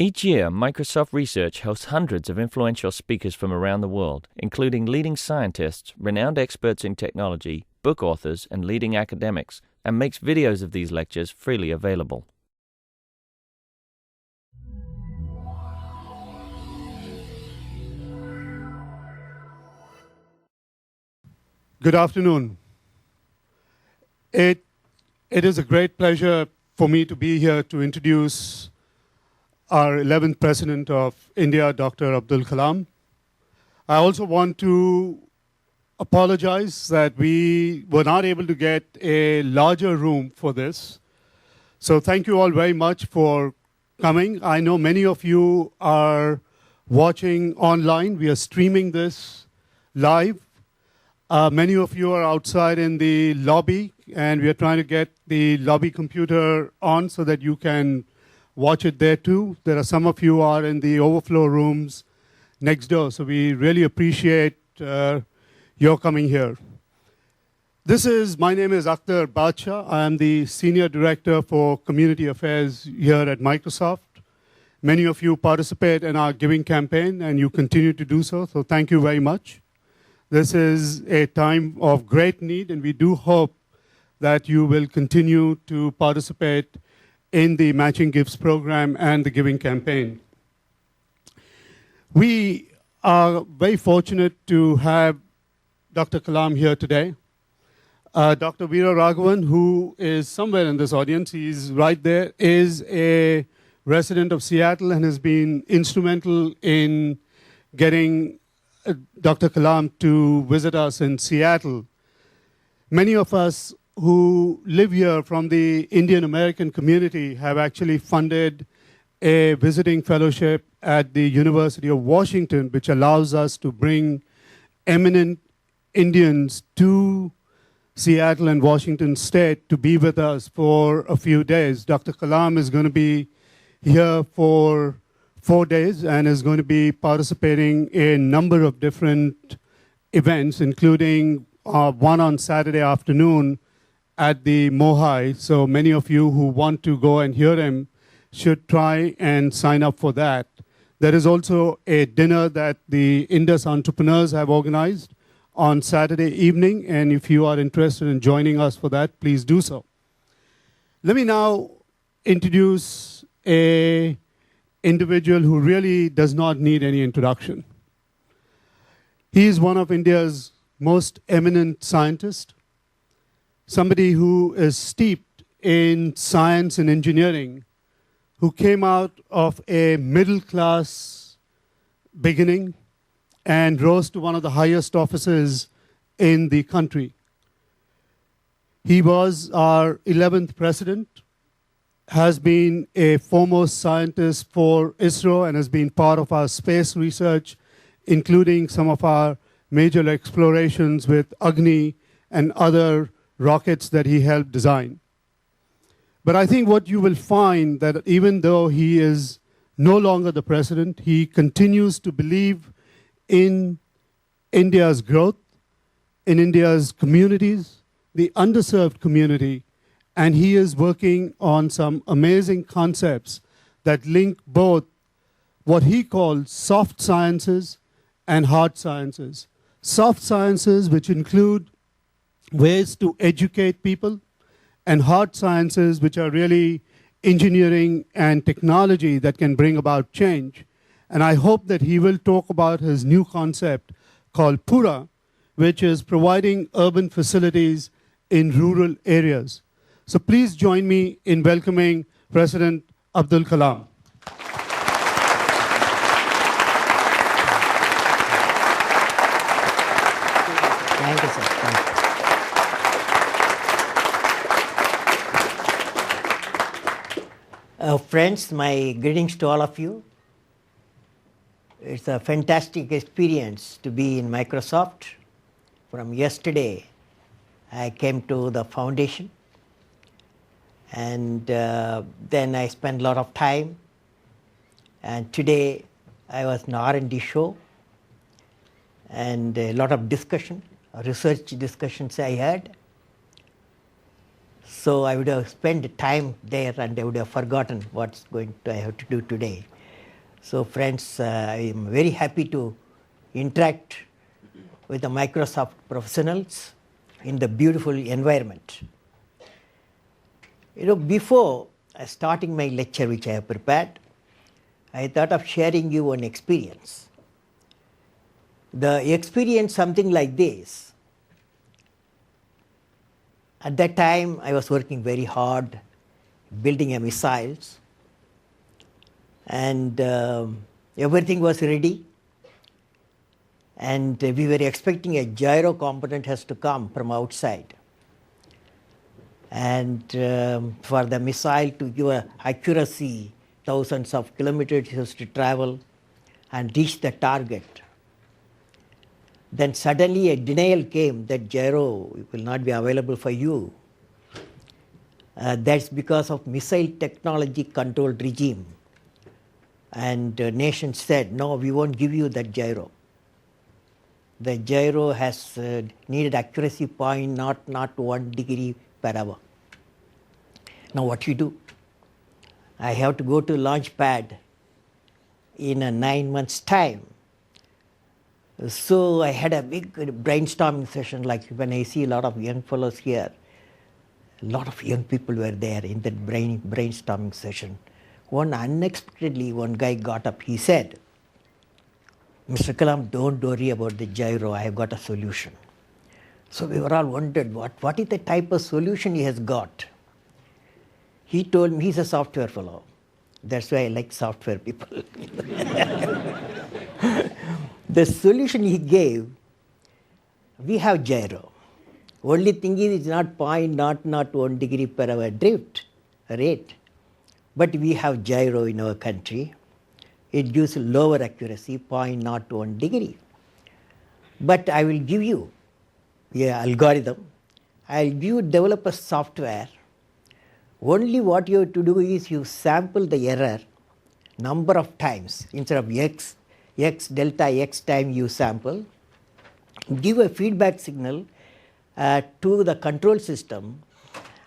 Each year, Microsoft Research hosts hundreds of influential speakers from around the world, including leading scientists, renowned experts in technology, book authors, and leading academics, and makes videos of these lectures freely available. Good afternoon. It is a great pleasure for me to be here to introduce our 11th President of India, Dr. Abdul Kalam. I also want to apologize that we were not able to get a larger room for this. So thank you all very much for coming. I know many of you are watching online. We are streaming this live. Many of you are outside in the lobby, and we are trying to get the lobby computer on so that you can watch it there too. There are some of you are in the overflow rooms next door, so we really appreciate your coming here. My name is Akhtar Badshah. I am the Senior Director for Community Affairs here at Microsoft. Many of you participate in our giving campaign, and you continue to do so thank you very much. This is a time of great need, and we do hope that you will continue to participate in the Matching Gifts program and the giving campaign. We are very fortunate to have Dr. Kalam here today. Dr. Veera Raghavan, who is somewhere in this audience, he's right there, is a resident of Seattle and has been instrumental in getting Dr. Kalam to visit us in Seattle. Many of us who live here from the Indian American community have actually funded a visiting fellowship at the University of Washington, which allows us to bring eminent Indians to Seattle and Washington State to be with us for a few days. Dr. Kalam is going to be here for 4 days and is going to be participating in a number of different events, including one on Saturday afternoon at the Mohai. So many of you who want to go and hear him should try and sign up for that. There is also a dinner that the Indus entrepreneurs have organized on Saturday evening, and if you are interested in joining us for that, please do so. Let me now introduce an individual who really does not need any introduction. He is one of India's most eminent scientists, somebody who is steeped in science and engineering, who came out of a middle-class beginning and rose to one of the highest offices in the country. He was our 11th president, has been a foremost scientist for ISRO and has been part of our space research, including some of our major explorations with Agni and other rockets that he helped design. But I think what you will find that even though he is no longer the president, he continues to believe in India's growth, in India's communities, the underserved community, and he is working on some amazing concepts that link both what he calls soft sciences and hard sciences. Soft sciences, which include ways to educate people, and hard sciences, which are really engineering and technology that can bring about change. And I hope that he will talk about his new concept called Pura, which is providing urban facilities in rural areas. So please join me in welcoming President Abdul Kalam. Thank you, sir. Thank you. Friends, my greetings to all of you. It's a fantastic experience to be in Microsoft. From yesterday, I came to the foundation, and then I spent a lot of time. And today, I was in R&D show, and a lot of discussion, research discussions I had. So I would have spent time there and I would have forgotten what's going to I have to do today. So friends, I am very happy to interact with the Microsoft professionals in the beautiful environment. Before starting my lecture which I have prepared, I thought of sharing you one experience. The experience something like this. At that time, I was working very hard, building a missiles, and everything was ready. And we were expecting a gyro component has to come from outside. And for the missile to give a accuracy, thousands of kilometers it has to travel and reach the target. Then suddenly a denial came that gyro will not be available for you. That's because of missile technology controlled regime. And nations said, no, we won't give you that gyro. The gyro has needed accuracy 0.001 degree per hour. Now what you do? I have to go to launch pad in a 9 months' time. So I had a big brainstorming session, like when I see a lot of young fellows here. A lot of young people were there in that brainstorming session. Unexpectedly, one guy got up. He said, Mr. Kalam, don't worry about the gyro. I have got a solution. So we were all wondered, what is the type of solution he has got? He told me he's a software fellow. That's why I like software people. The solution he gave, we have gyro. Only thing is it's not 0.001 degree per hour drift rate. But we have gyro in our country. It gives lower accuracy, 0.01 degree. But I will give you an algorithm. I'll give you developer software. Only what you have to do is you sample the error number of times. Instead of x delta x time you sample, give a feedback signal to the control system,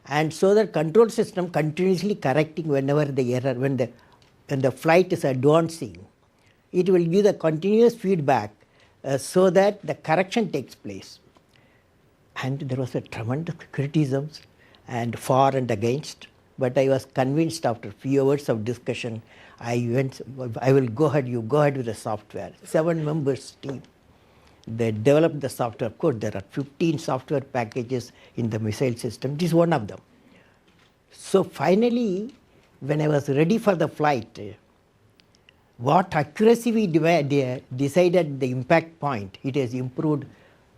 and so the control system continuously correcting whenever the error, when the flight is advancing, it will give the continuous feedback so that the correction takes place. And there was a tremendous criticisms and for and against, but I was convinced after a few hours of discussion, I will go ahead, you go ahead with the software. 7 members team. They developed the software. Of course, there are 15 software packages in the missile system. This is one of them. So finally, when I was ready for the flight, what accuracy we decided the impact point, it has improved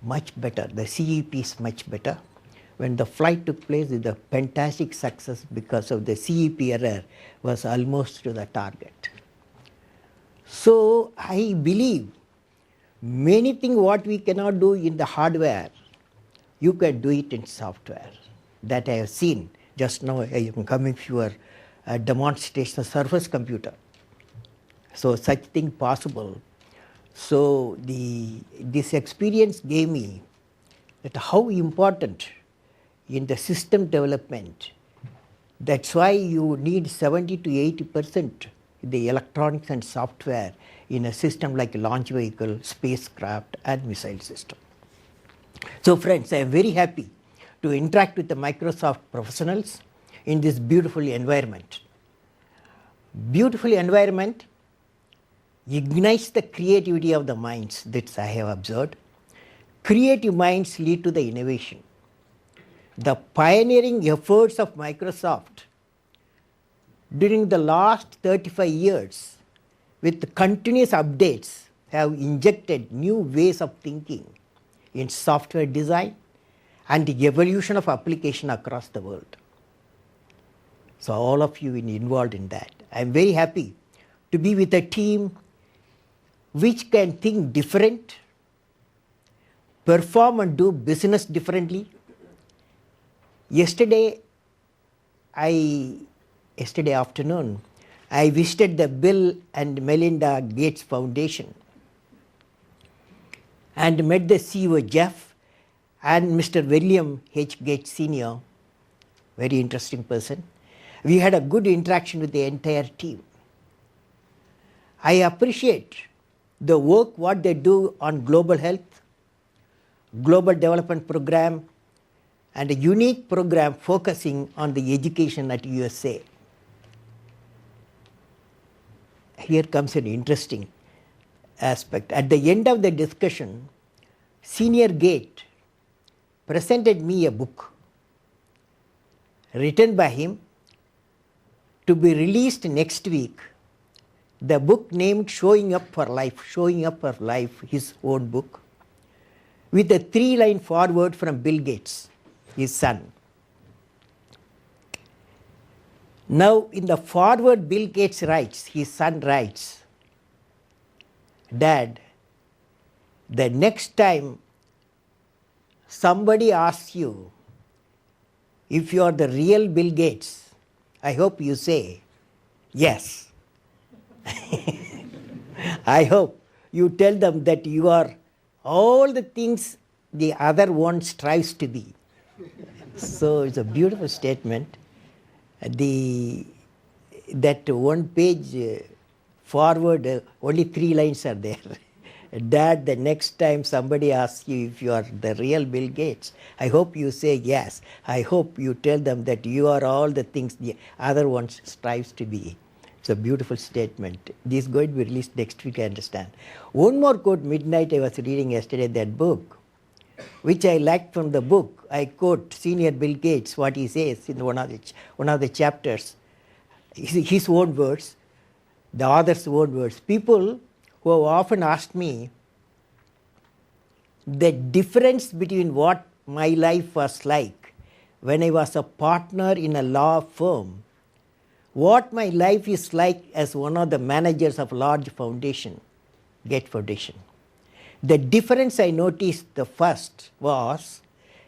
much better. The CEP is much better. When the flight took place, it was a fantastic success because of the CEP error was almost to the target. So I believe many things what we cannot do in the hardware, you can do it in software. That I have seen. Just now I am coming to your demonstration of surface computer. So such thing possible. So this experience gave me that how important in the system development. That's why you need 70 to 80% the electronics and software in a system like a launch vehicle, spacecraft and missile system. So friends, I am very happy to interact with the Microsoft professionals in this beautiful environment. Beautiful environment ignites the creativity of the minds, that I have observed. Creative minds lead to the innovation. The pioneering efforts of Microsoft during the last 35 years with continuous updates have injected new ways of thinking in software design and the evolution of application across the world. So all of you are involved in that. I am very happy to be with a team which can think different, perform and do business differently. Yesterday afternoon, I visited the Bill and Melinda Gates Foundation and met the CEO Jeff and Mr. William H. Gates Sr., very interesting person. We had a good interaction with the entire team. I appreciate the work what they do on global health, global development program, and a unique program focusing on the education at USA. Here comes an interesting aspect. At the end of the discussion, Senior Gate presented me a book written by him to be released next week. The book named Showing Up for Life, his own book, with a 3-line foreword from Bill Gates, his son. Now, in the foreword, Bill Gates writes, his son writes, Dad, the next time somebody asks you if you are the real Bill Gates, I hope you say, yes. I hope you tell them that you are all the things the other one strives to be. So it's a beautiful statement. That one page forward, only 3 lines are there. Dad, the next time somebody asks you if you are the real Bill Gates, I hope you say yes. I hope you tell them that you are all the things the other one strives to be. It's a beautiful statement. This is going to be released next week, I understand. One more quote, midnight, I was reading yesterday that book, which I liked from the book. I quote Senior Bill Gates, what he says in one of the chapters, his own words, the author's own words. People who have often asked me the difference between what my life was like when I was a partner in a law firm, what my life is like as one of the managers of a large foundation, Gates Foundation. The difference I noticed the first was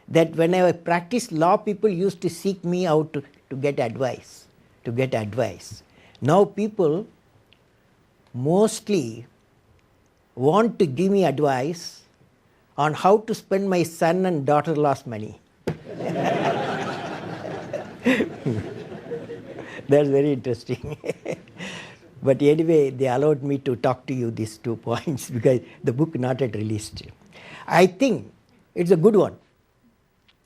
that when I practiced law, people used to seek me out to get advice, Now people mostly want to give me advice on how to spend my son and daughter-in-law's money. That's very interesting. But anyway, they allowed me to talk to you these 2 points because the book not yet released. I think it's a good one.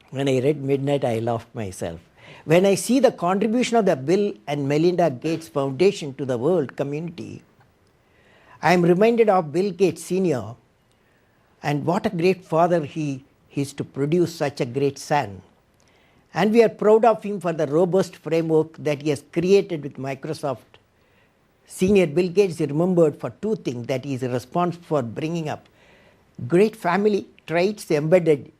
When I read Midnight, I laughed myself. When I see the contribution of the Bill and Melinda Gates Foundation to the world community, I am reminded of Bill Gates Sr. and what a great father he is to produce such a great son. And we are proud of him for the robust framework that he has created with Microsoft. Senior Bill Gates is remembered for 2 things, that he is responsible for bringing up great family traits embedded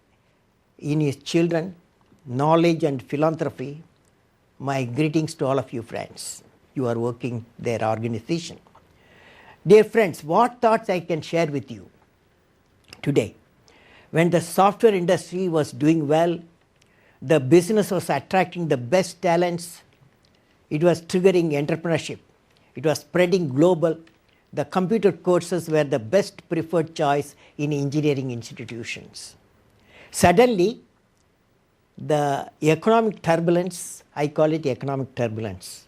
in his children, knowledge and philanthropy. My greetings to all of you friends. You are working their organization. Dear friends, what thoughts I can share with you today? When the software industry was doing well, the business was attracting the best talents, it was triggering entrepreneurship, it was spreading global, the computer courses were the best preferred choice in engineering institutions. Suddenly, the economic turbulence, I call it economic turbulence,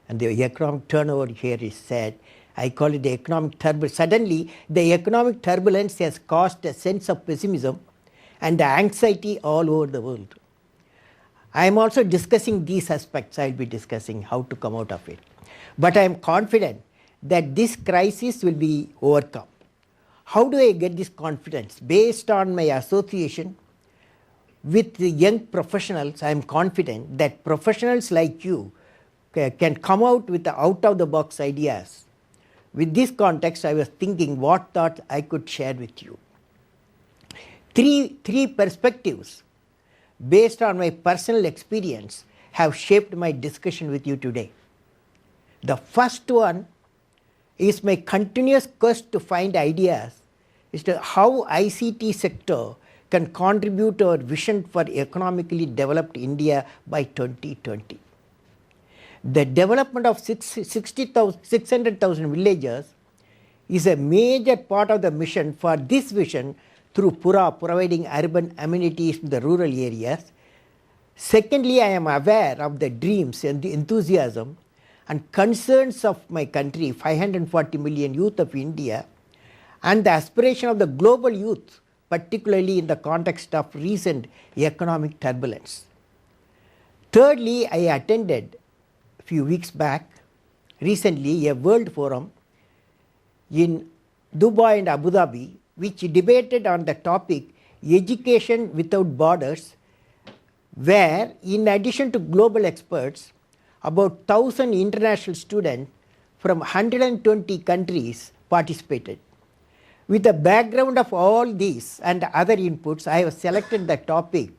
and the economic turnover here is said, I call it the economic turbulence. Suddenly, the economic turbulence has caused a sense of pessimism and anxiety all over the world. I am also discussing these aspects. I will be discussing how to come out of it. But I am confident that this crisis will be overcome. How do I get this confidence? Based on my association with the young professionals, I am confident that professionals like you can come out with the out-of-the-box ideas. With this context, I was thinking what thoughts I could share with you. Three perspectives based on my personal experience have shaped my discussion with you today. The first one is my continuous quest to find ideas as to how ICT sector can contribute to our vision for economically developed India by 2020. The development of 600,000 villages is a major part of the mission for this vision through Pura, providing urban amenities to the rural areas. Secondly, I am aware of the dreams and the enthusiasm and concerns of my country, 540 million youth of India, and the aspiration of the global youth, particularly in the context of recent economic turbulence. Thirdly, I attended a few weeks back, recently, a World Forum in Dubai and Abu Dhabi, which debated on the topic Education Without Borders, where in addition to global experts, about 1,000 international students from 120 countries participated. With the background of all these and other inputs, I have selected the topic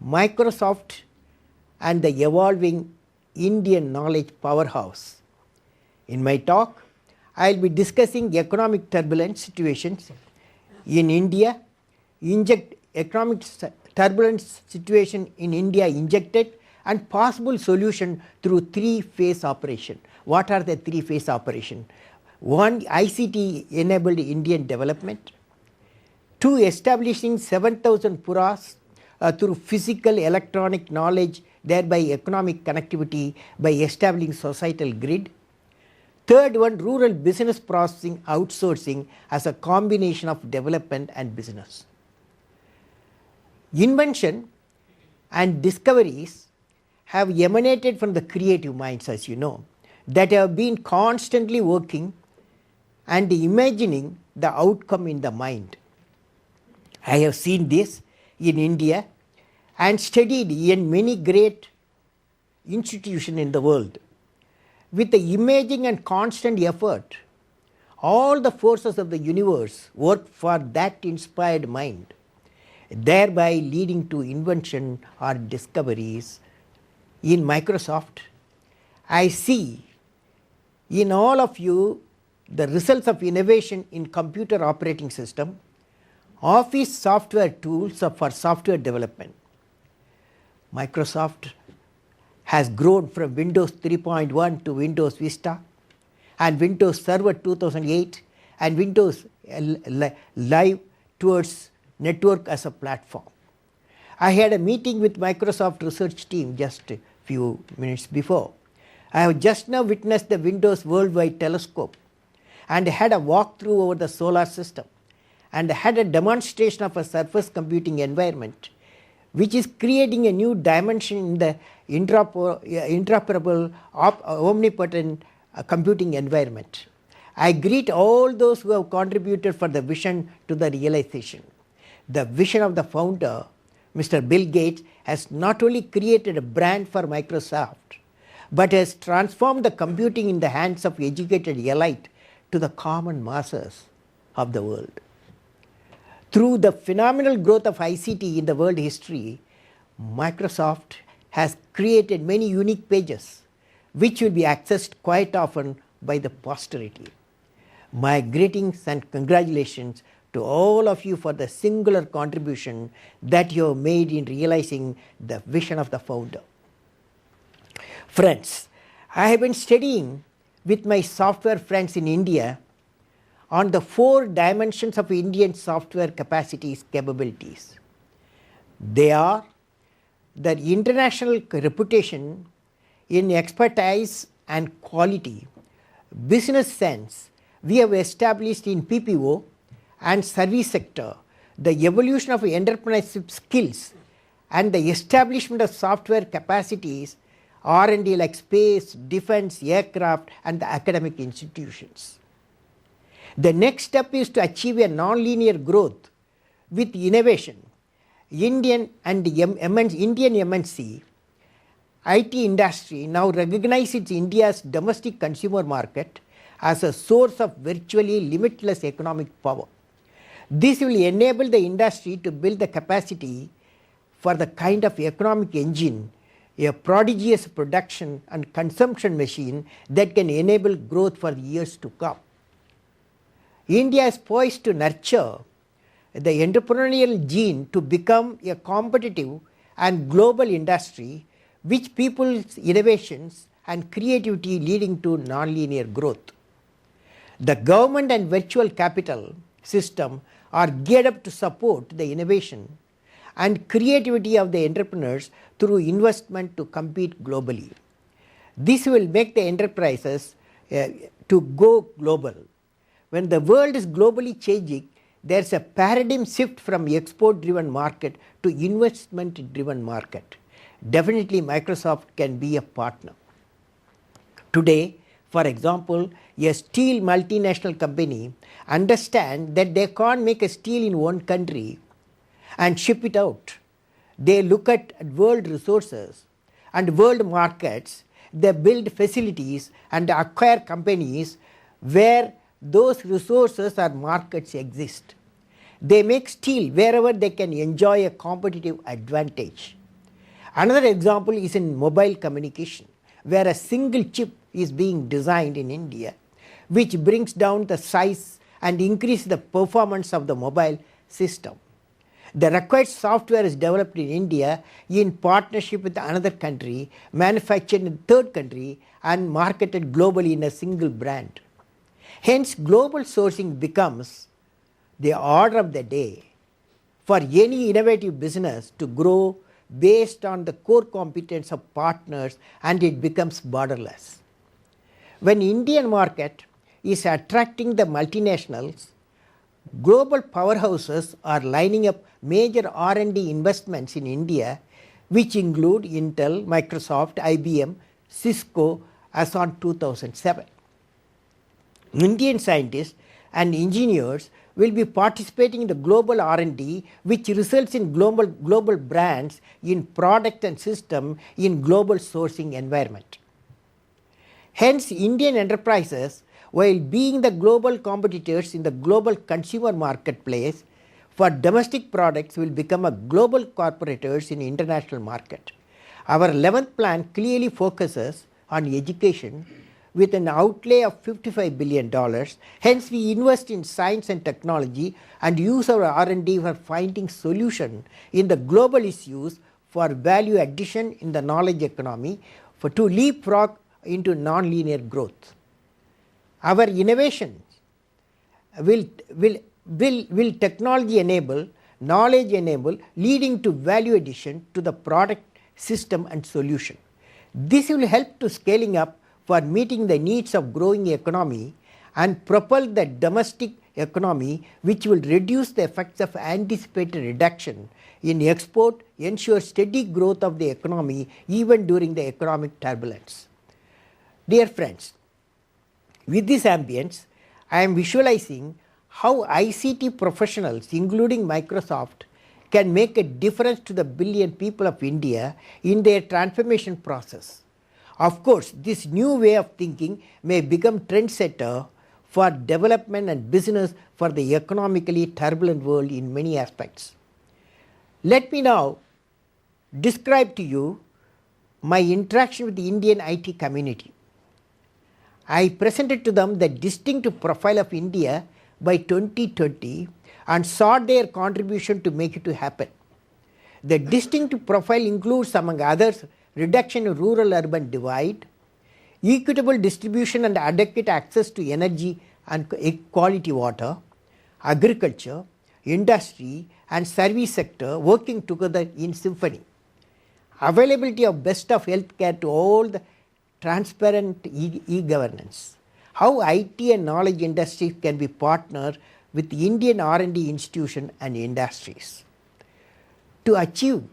Microsoft and the Evolving Indian Knowledge Powerhouse. In my talk, I will be discussing economic turbulence situations in India, economic turbulence situation in India injected, and possible solution through three-phase operation. What are the three-phase operation? 1. ICT enabled Indian development. 2. Establishing 7,000 Puras through physical electronic knowledge, thereby economic connectivity by establishing societal grid. Third one, rural business processing outsourcing as a combination of development and business. Invention and discoveries have emanated from the creative minds, as you know, that have been constantly working and imagining the outcome in the mind. I have seen this in India and studied in many great institutions in the world. With the imaging and constant effort, all the forces of the universe work for that inspired mind, thereby leading to invention or discoveries. In Microsoft, I see in all of you the results of innovation in computer operating system, office software tools for software development. Microsoft has grown from Windows 3.1 to Windows Vista and Windows Server 2008 and Windows Live towards network as a platform. I had a meeting with Microsoft research team just a few minutes before. I have just now witnessed the Windows Worldwide Telescope and had a walkthrough over the solar system and had a demonstration of a surface computing environment which is creating a new dimension in the interoperable, omnipotent computing environment. I greet all those who have contributed for the vision to the realization. The vision of the founder, Mr. Bill Gates, has not only created a brand for Microsoft, but has transformed the computing in the hands of educated elite to the common masses of the world. Through the phenomenal growth of ICT in the world history, Microsoft has created many unique pages which will be accessed quite often by the posterity. My greetings and congratulations to all of you for the singular contribution that you have made in realizing the vision of the founder. Friends, I have been studying with my software friends in India on the 4 dimensions of Indian software capabilities. They are the international reputation in expertise and quality, business sense we have established in PPO and service sector, the evolution of entrepreneurship skills and the establishment of software capacities, R&D like space, defense, aircraft and the academic institutions. The next step is to achieve a non-linear growth with innovation. Indian MNC IT industry now recognizes India's domestic consumer market as a source of virtually limitless economic power. This will enable the industry to build the capacity for the kind of economic engine, a prodigious production and consumption machine that can enable growth for years to come. India is poised to nurture the entrepreneurial gene to become a competitive and global industry which people's innovations and creativity leading to nonlinear growth. The government and virtual capital system are geared up to support the innovation and creativity of the entrepreneurs through investment to compete globally. This will make the enterprises to go global. When the world is globally changing, there is a paradigm shift from export-driven market to investment-driven market. Definitely Microsoft can be a partner. Today, for example, a steel multinational company understands that they can't make a steel in one country and ship it out. They look at world resources and world markets. They build facilities and acquire companies where those resources or markets exist. They make steel wherever they can enjoy a competitive advantage. Another example is in mobile communication, where a single chip is being designed in India, which brings down the size and increases the performance of the mobile system. The required software is developed in India in partnership with another country, manufactured in a third country, and marketed globally in a single brand. Hence, global sourcing becomes the order of the day for any innovative business to grow based on the core competence of partners, and it becomes borderless. When Indian market is attracting the multinationals, global powerhouses are lining up major R&D investments in India, which include Intel, Microsoft, IBM, Cisco as on 2007. Indian scientists and engineers will be participating in the global R&D, which results in global brands in product and system in global sourcing environment. Hence, Indian enterprises, while being the global competitors in the global consumer marketplace for domestic products, will become a global corporators in international market. Our 11th plan clearly focuses on education with an outlay of $55 billion. Hence, we invest in science and technology and use our R&D for finding solutions in the global issues for value addition in the knowledge economy to leapfrog into non-linear growth. Our innovations will technology enable, knowledge enable, leading to value addition to the product, system and solution. This will help to scaling up for meeting the needs of growing economy and propel the domestic economy, which will reduce the effects of anticipated reduction in export, ensure steady growth of the economy even during the economic turbulence. Dear friends, with this ambience, I am visualizing how ICT professionals, including Microsoft, can make a difference to the billion people of India in their transformation process. Of course, this new way of thinking may become trendsetter for development and business for the economically turbulent world in many aspects. Let me now describe to you my interaction with the Indian IT community. I presented to them the distinctive profile of India by 2020 and sought their contribution to make it to happen. The distinctive profile includes, among others, reduction in rural-urban divide, equitable distribution and adequate access to energy and quality water, agriculture, industry and service sector working together in symphony, availability of best of healthcare to all, the transparent e-governance, how IT and knowledge industries can be partnered with Indian R&D institution and industries. To achieve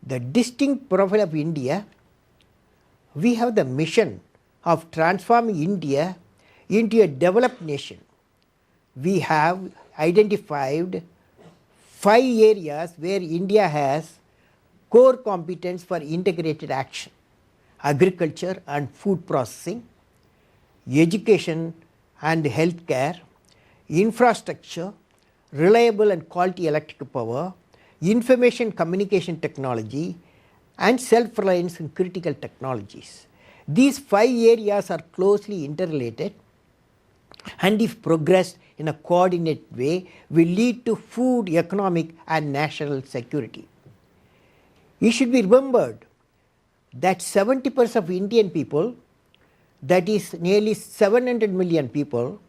the distinct profile of India, we have the mission of transforming India into a developed nation. We have identified 5 areas where India has core competence for integrated action: agriculture and food processing, education and healthcare, infrastructure, reliable and quality electric power, information communication technology, and self-reliance in critical technologies. These 5 areas are closely interrelated, and if progressed in a coordinated way, will lead to food, economic and national security. It should be remembered that 70% of Indian people, that is nearly 700 million people,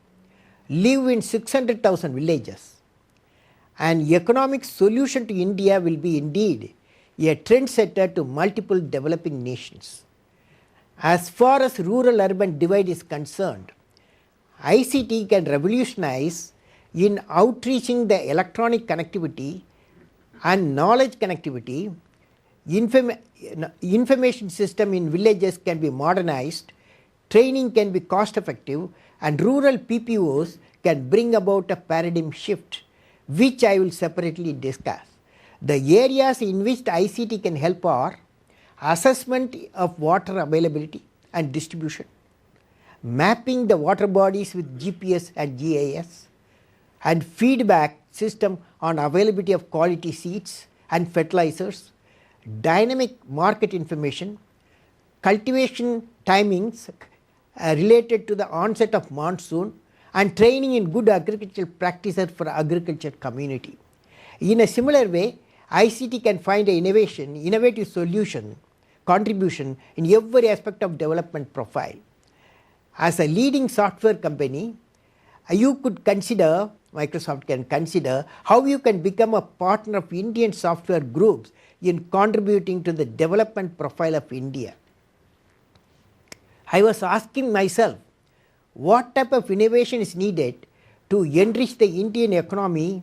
live in 600,000 villages. An economic solution to India will be indeed a trendsetter to multiple developing nations. As far as rural-urban divide is concerned, ICT can revolutionize in outreaching the electronic connectivity and knowledge connectivity. Information system in villages can be modernized, training can be cost effective, and rural PPOs can bring about a paradigm shift, which I will separately discuss. The areas in which the ICT can help are assessment of water availability and distribution, mapping the water bodies with GPS and GIS, and feedback system on availability of quality seeds and fertilizers, dynamic market information, cultivation timings related to the onset of monsoon, and training in good agricultural practices for agriculture community. In a similar way, ICT can find an innovative solution, contribution in every aspect of development profile. As a leading software company, you could consider, Microsoft can consider, how you can become a partner of Indian software groups in contributing to the development profile of India. I was asking myself, what type of innovation is needed to enrich the Indian economy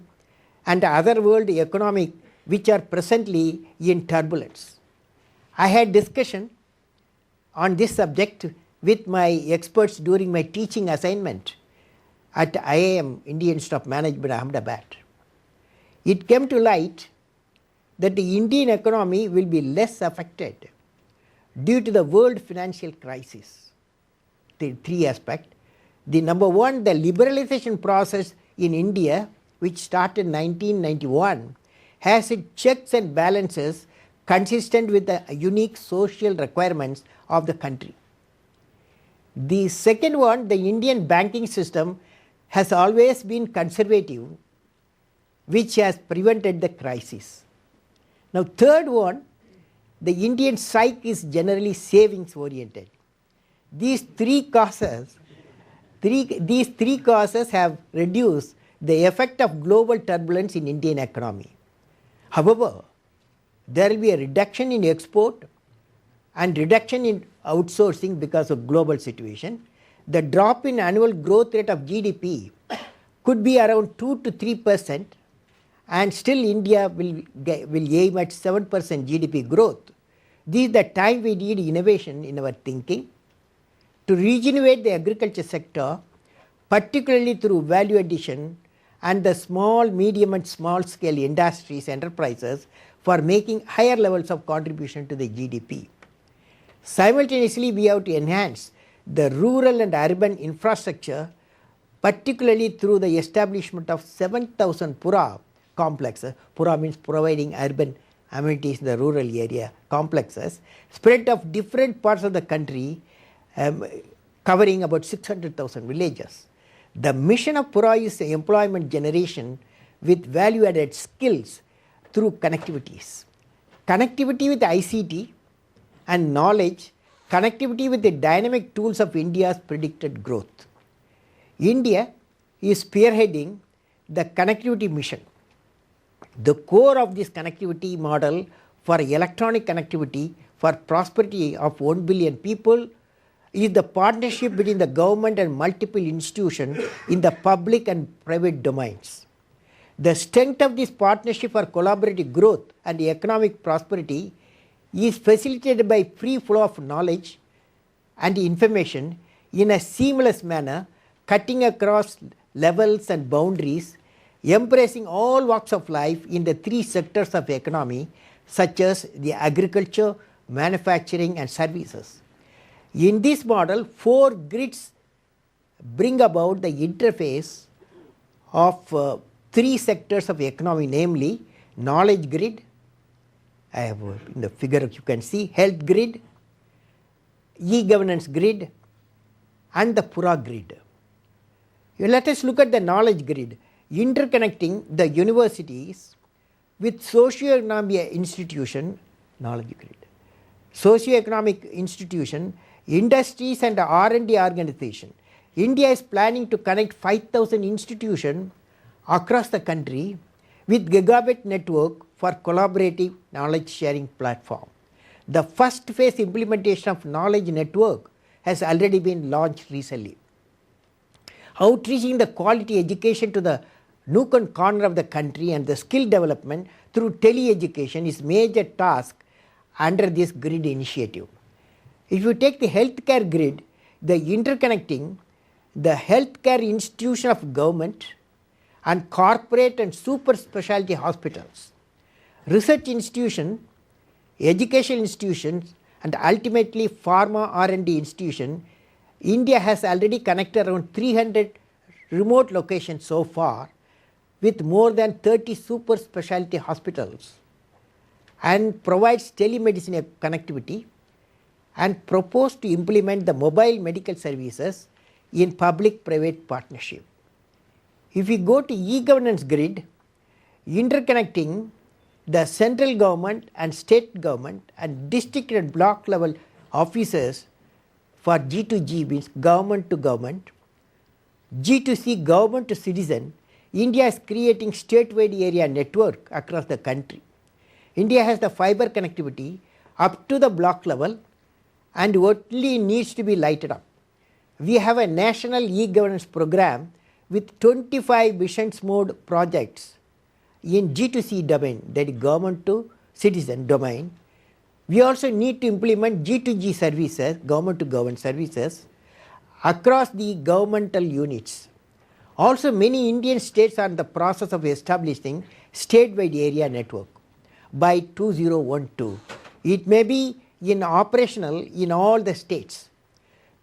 and other world economic which are presently in turbulence. I had discussion on this subject with my experts during my teaching assignment at IIM, Indian Institute of Management, Ahmedabad. It came to light that the Indian economy will be less affected due to the world financial crisis. The three aspects. The number one, the liberalization process in India, which started in 1991, has its checks and balances consistent with the unique social requirements of the country. The second one, the Indian banking system has always been conservative, which has prevented the crisis. Now, third one, the Indian psyche is generally savings oriented. These three causes have reduced the effect of global turbulence in Indian economy. However, there will be a reduction in export and reduction in outsourcing because of global situation. The drop in annual growth rate of GDP could be around 2 to 3%, and still India will aim at 7% GDP growth. This is the time we need innovation in our thinking to regenerate the agriculture sector, particularly through value addition and the small, medium and small scale industries, enterprises, for making higher levels of contribution to the GDP. Simultaneously, we have to enhance the rural and urban infrastructure, particularly through the establishment of 7,000 Pura complexes. Pura means providing urban amenities in the rural area complexes, spread of different parts of the country, covering about 600,000 villages. The mission of Pura is employment generation with value-added skills through connectivities. Connectivity with ICT and knowledge, connectivity with the dynamic tools of India's predicted growth. India is spearheading the connectivity mission. The core of this connectivity model for electronic connectivity for prosperity of 1 billion people is the partnership between the government and multiple institutions in the public and private domains. The strength of this partnership for collaborative growth and economic prosperity is facilitated by free flow of knowledge and information in a seamless manner, cutting across levels and boundaries, embracing all walks of life in the three sectors of economy, such as the agriculture, manufacturing and services. In this model, 4 grids bring about the interface of 3 sectors of economy, namely knowledge grid, I have in the figure you can see, health grid, e-governance grid and the Pura grid. Let us look at the knowledge grid, interconnecting the universities with socio-economic institution, knowledge grid, socio-economic institution, industries and R&D organization. India is planning to connect 5,000 institutions across the country with gigabit network for collaborative knowledge sharing platform. The first phase implementation of knowledge network has already been launched recently. Outreaching the quality education to the nook and corner of the country and the skill development through tele-education is major task under this grid initiative. If you take the healthcare grid, the interconnecting the healthcare institution of government and corporate and super specialty hospitals, research institutions, educational institutions, and ultimately pharma R&D institution, India has already connected around 300 remote locations so far with more than 30 super specialty hospitals, and provides telemedicine connectivity, and propose to implement the mobile medical services in public-private partnership. If we go to e-governance grid, interconnecting the central government and state government and district and block level officers for G2G means government to government, G2C government to citizen, India is creating statewide area network across the country. India has the fiber connectivity up to the block level and only needs to be lighted up. We have a national e-governance program with 25 missions mode projects in G2C domain, that is government to citizen domain. We also need to implement G2G services, government to government services, across the governmental units. Also, many Indian states are in the process of establishing statewide area network by 2012. It may be operational in all the states.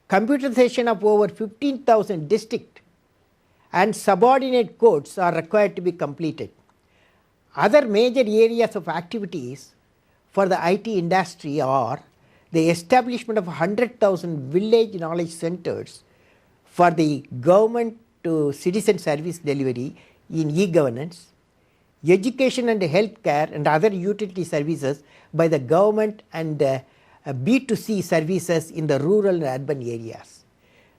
Computerization of over 15,000 district and subordinate codes are required to be completed. Other major areas of activities for the IT industry are the establishment of 100,000 village knowledge centers for the government to citizen service delivery in e-governance, education and healthcare and other utility services by the government, and B2C services in the rural and urban areas.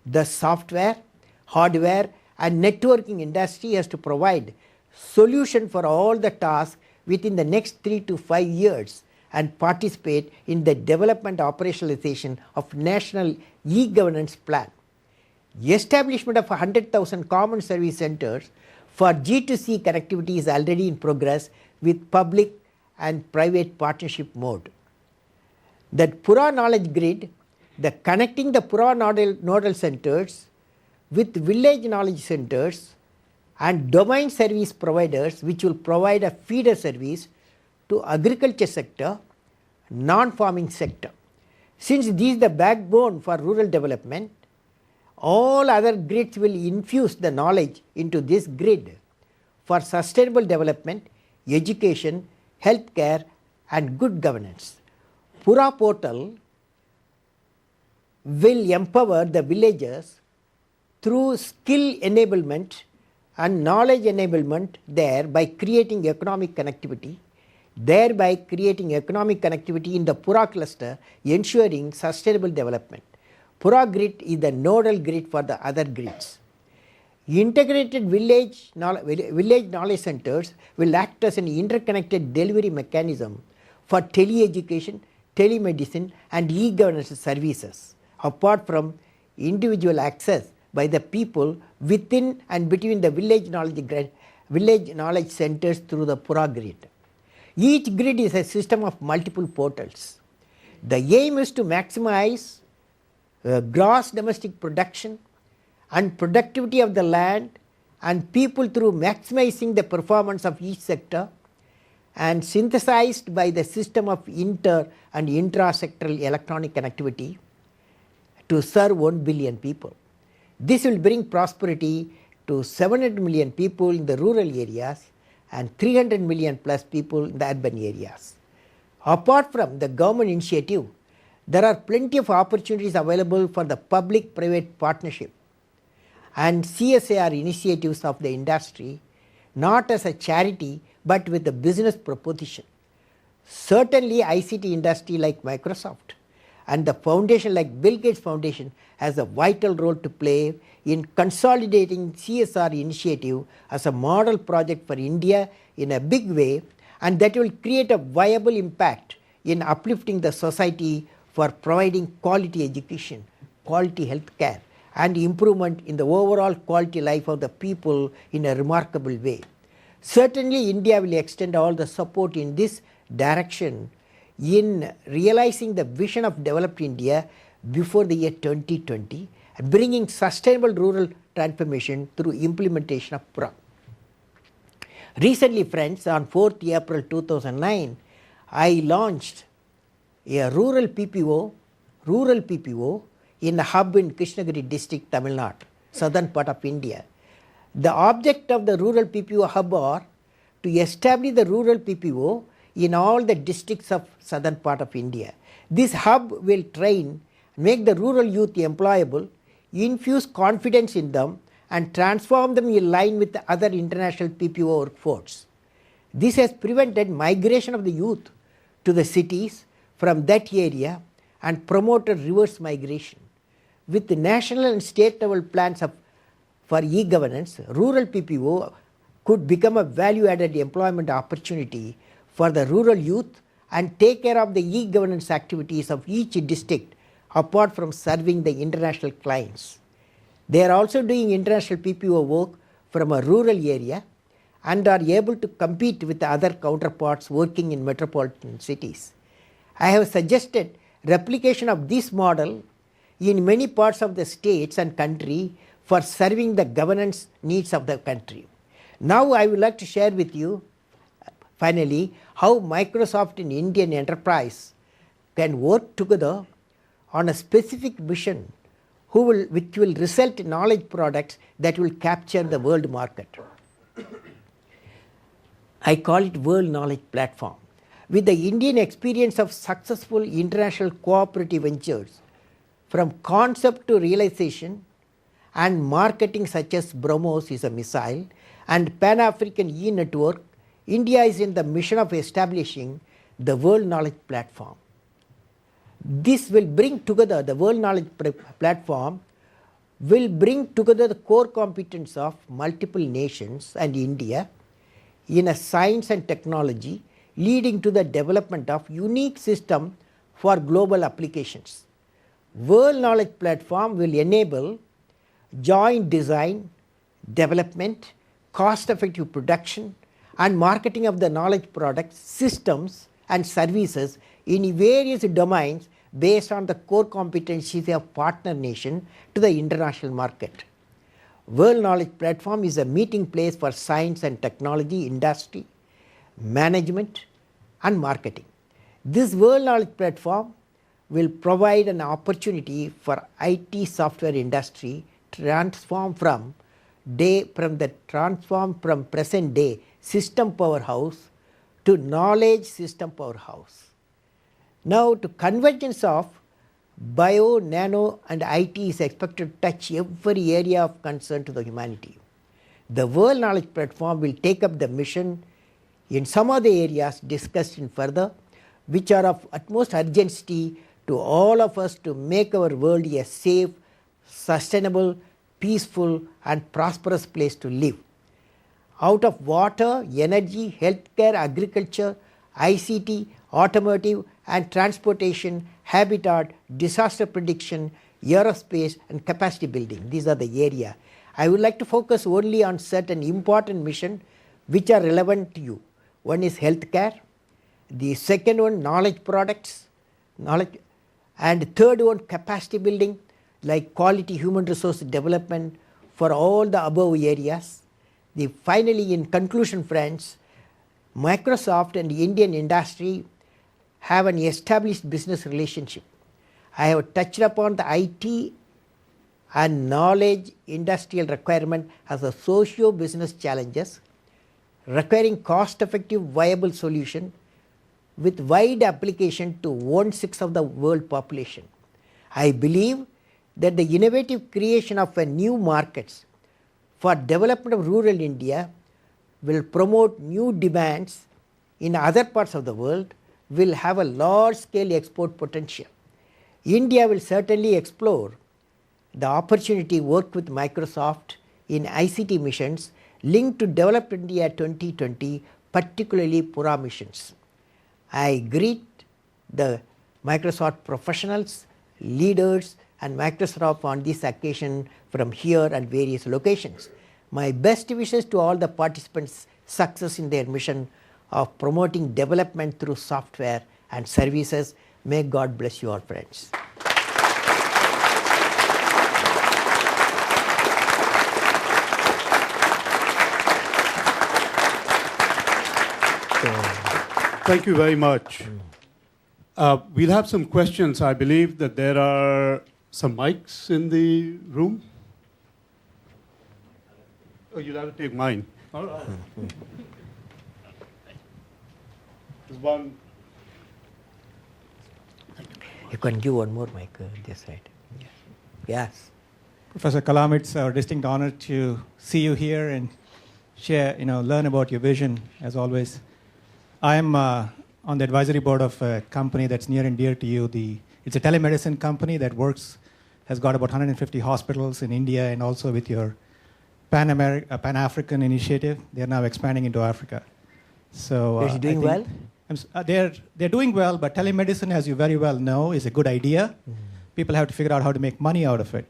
The software, hardware and networking industry has to provide solution for all the tasks within the next 3 to 5 years and participate in the development operationalization of national e-governance plan. Establishment of 100,000 common service centers for G2C connectivity is already in progress with public and private partnership mode. That Pura knowledge grid, the connecting the Pura nodal centers with village knowledge centers and domain service providers, which will provide a feeder service to agriculture sector, non-farming sector. Since this is the backbone for rural development, all other grids will infuse the knowledge into this grid for sustainable development, education, healthcare and good governance. Pura portal will empower the villagers through skill enablement and knowledge enablement there by creating economic connectivity, thereby creating economic connectivity in the Pura cluster, ensuring sustainable development. Pura grid is the nodal grid for the other grids. Integrated village knowledge centers will act as an interconnected delivery mechanism for tele-education, telemedicine and e-governance services, apart from individual access by the people within and between the village knowledge centers through the Pura grid. Each grid is a system of multiple portals. The aim is to maximize gross domestic production and productivity of the land and people through maximizing the performance of each sector, and synthesized by the system of inter and intra-sectoral electronic connectivity to serve 1 billion people. This will bring prosperity to 700 million people in the rural areas and 300 million plus people in the urban areas. Apart from the government initiative, there are plenty of opportunities available for the public-private partnership and CSIR initiatives of the industry, not as a charity but with a business proposition. Certainly ICT industry like Microsoft and the foundation like Bill Gates Foundation has a vital role to play in consolidating CSR initiative as a model project for India in a big way, and that will create a viable impact in uplifting the society for providing quality education, quality health care, and improvement in the overall quality life of the people in a remarkable way. Certainly, India will extend all the support in this direction in realizing the vision of developed India before the year 2020, bringing sustainable rural transformation through implementation of Pura. Recently, friends, on 4th April 2009, I launched a rural PPO in a hub in Krishnagiri district, Tamil Nadu, southern part of India. The object of the rural PPO hub are to establish the rural PPO in all the districts of southern part of India. This hub will train, make the rural youth employable, infuse confidence in them, and transform them in line with the other international PPO workforce. This has prevented migration of the youth to the cities from that area and promoted reverse migration. With the national and state level plans for e-governance, rural PPO could become a value-added employment opportunity for the rural youth and take care of the e-governance activities of each district apart from serving the international clients. They are also doing international PPO work from a rural area and are able to compete with the other counterparts working in metropolitan cities. I have suggested replication of this model in many parts of the states and country for serving the governance needs of the country. Now I would like to share with you finally how Microsoft and Indian enterprise can work together on a specific mission which will result in knowledge products that will capture the world market. I call it World Knowledge Platform. With the Indian experience of successful international cooperative ventures, from concept to realization and marketing such as BrahMos is a missile and Pan-African e-network, India is in the mission of establishing the World Knowledge Platform. This will bring together, the World Knowledge Platform will bring together the core competence of multiple nations and India in a science and technology, leading to the development of unique system for global applications. World Knowledge Platform will enable joint design, development, cost-effective production and marketing of the knowledge products, systems and services in various domains based on the core competencies of partner nation to the international market. World Knowledge Platform is a meeting place for science and technology, industry, management and marketing. This World Knowledge Platform will provide an opportunity for IT software industry transform from present day system powerhouse to knowledge system powerhouse. Now to convergence of bio, nano and IT is expected to touch every area of concern to the humanity. The World Knowledge Platform will take up the mission in some of the areas discussed in further, which are of utmost urgency to all of us to make our world a safe, sustainable, peaceful and prosperous place to live. Out of water, energy, healthcare, agriculture, ICT, automotive and transportation, habitat, disaster prediction, aerospace and capacity building. These are the area. I would like to focus only on certain important missions which are relevant to you. One is healthcare, the second one knowledge products, and third one capacity building like quality human resource development for all the above areas. Finally, in conclusion, friends, Microsoft and Indian industry have an established business relationship. I have touched upon the IT and knowledge industrial requirement as a socio-business challenges requiring cost-effective viable solution with wide application to 1/6 of the world population. I believe that the innovative creation of a new markets for development of rural India will promote new demands in other parts of the world, will have a large-scale export potential. India will certainly explore the opportunity to work with Microsoft in ICT missions linked to Develop India 2020, particularly Pura missions. I greet the Microsoft professionals, leaders, and Microsoft on this occasion from here and various locations. My best wishes to all the participants' success in their mission of promoting development through software and services. May God bless you all, friends. Thank you very much. We'll have some questions. I believe that there are some mics in the room. Oh, you'll have to take mine. All right. There's one. You can give one more mic this side. Yes. Yes. Professor Kalam, it's our distinct honor to see you here and share, learn about your vision, as always. I'm on the advisory board of a company that's near and dear to you. It's a telemedicine company that has got about 150 hospitals in India, and also with your Pan-African initiative, they're now expanding into Africa. So Is it doing well? They're doing well, but telemedicine, as you very well know, is a good idea. People have to figure out how to make money out of it.